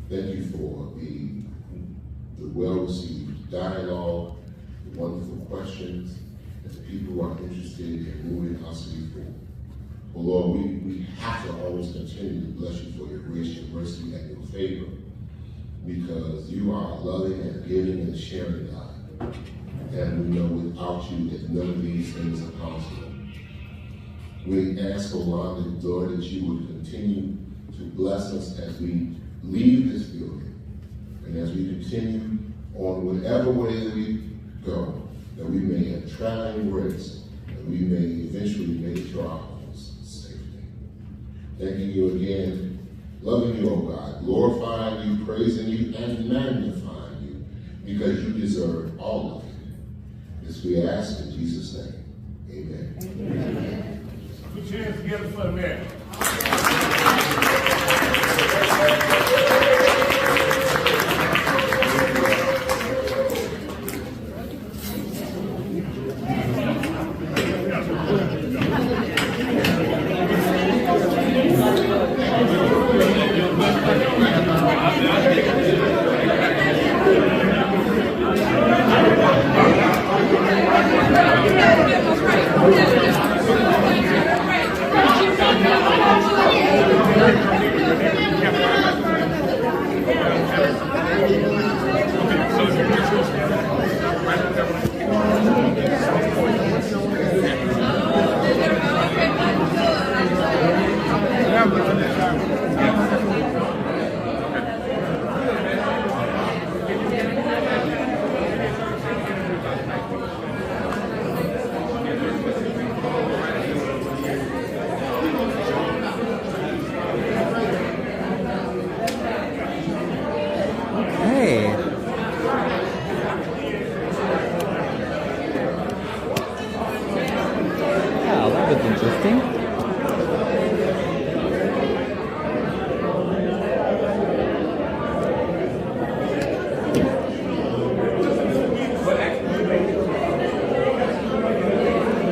Thank you for the well-received dialogue, the wonderful questions, and the people who are interested in moving our city forward. Oh Lord, we have to always continue to bless you for your grace, your mercy, and your favor, because you are loving and giving and sharing God. And we know without you that none of these things are possible. We ask, oh Lord, that you would continue to bless us as we leave this building, and as we continue on whatever way that we go, that we may have traveling grace, that we may eventually make it to our homes safely. Thanking you again, loving you, oh God, glorifying you, praising you, and magnifying you, because you deserve all of it. This we ask in Jesus' name. Amen. Amen. together for the mayor. Hey. Wow, that was interesting.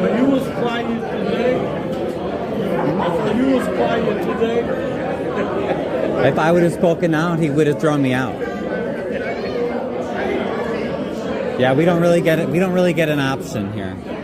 When you was quiet today, If I would have spoken out, he would have thrown me out. Yeah, we don't really get it. We don't really get an option here.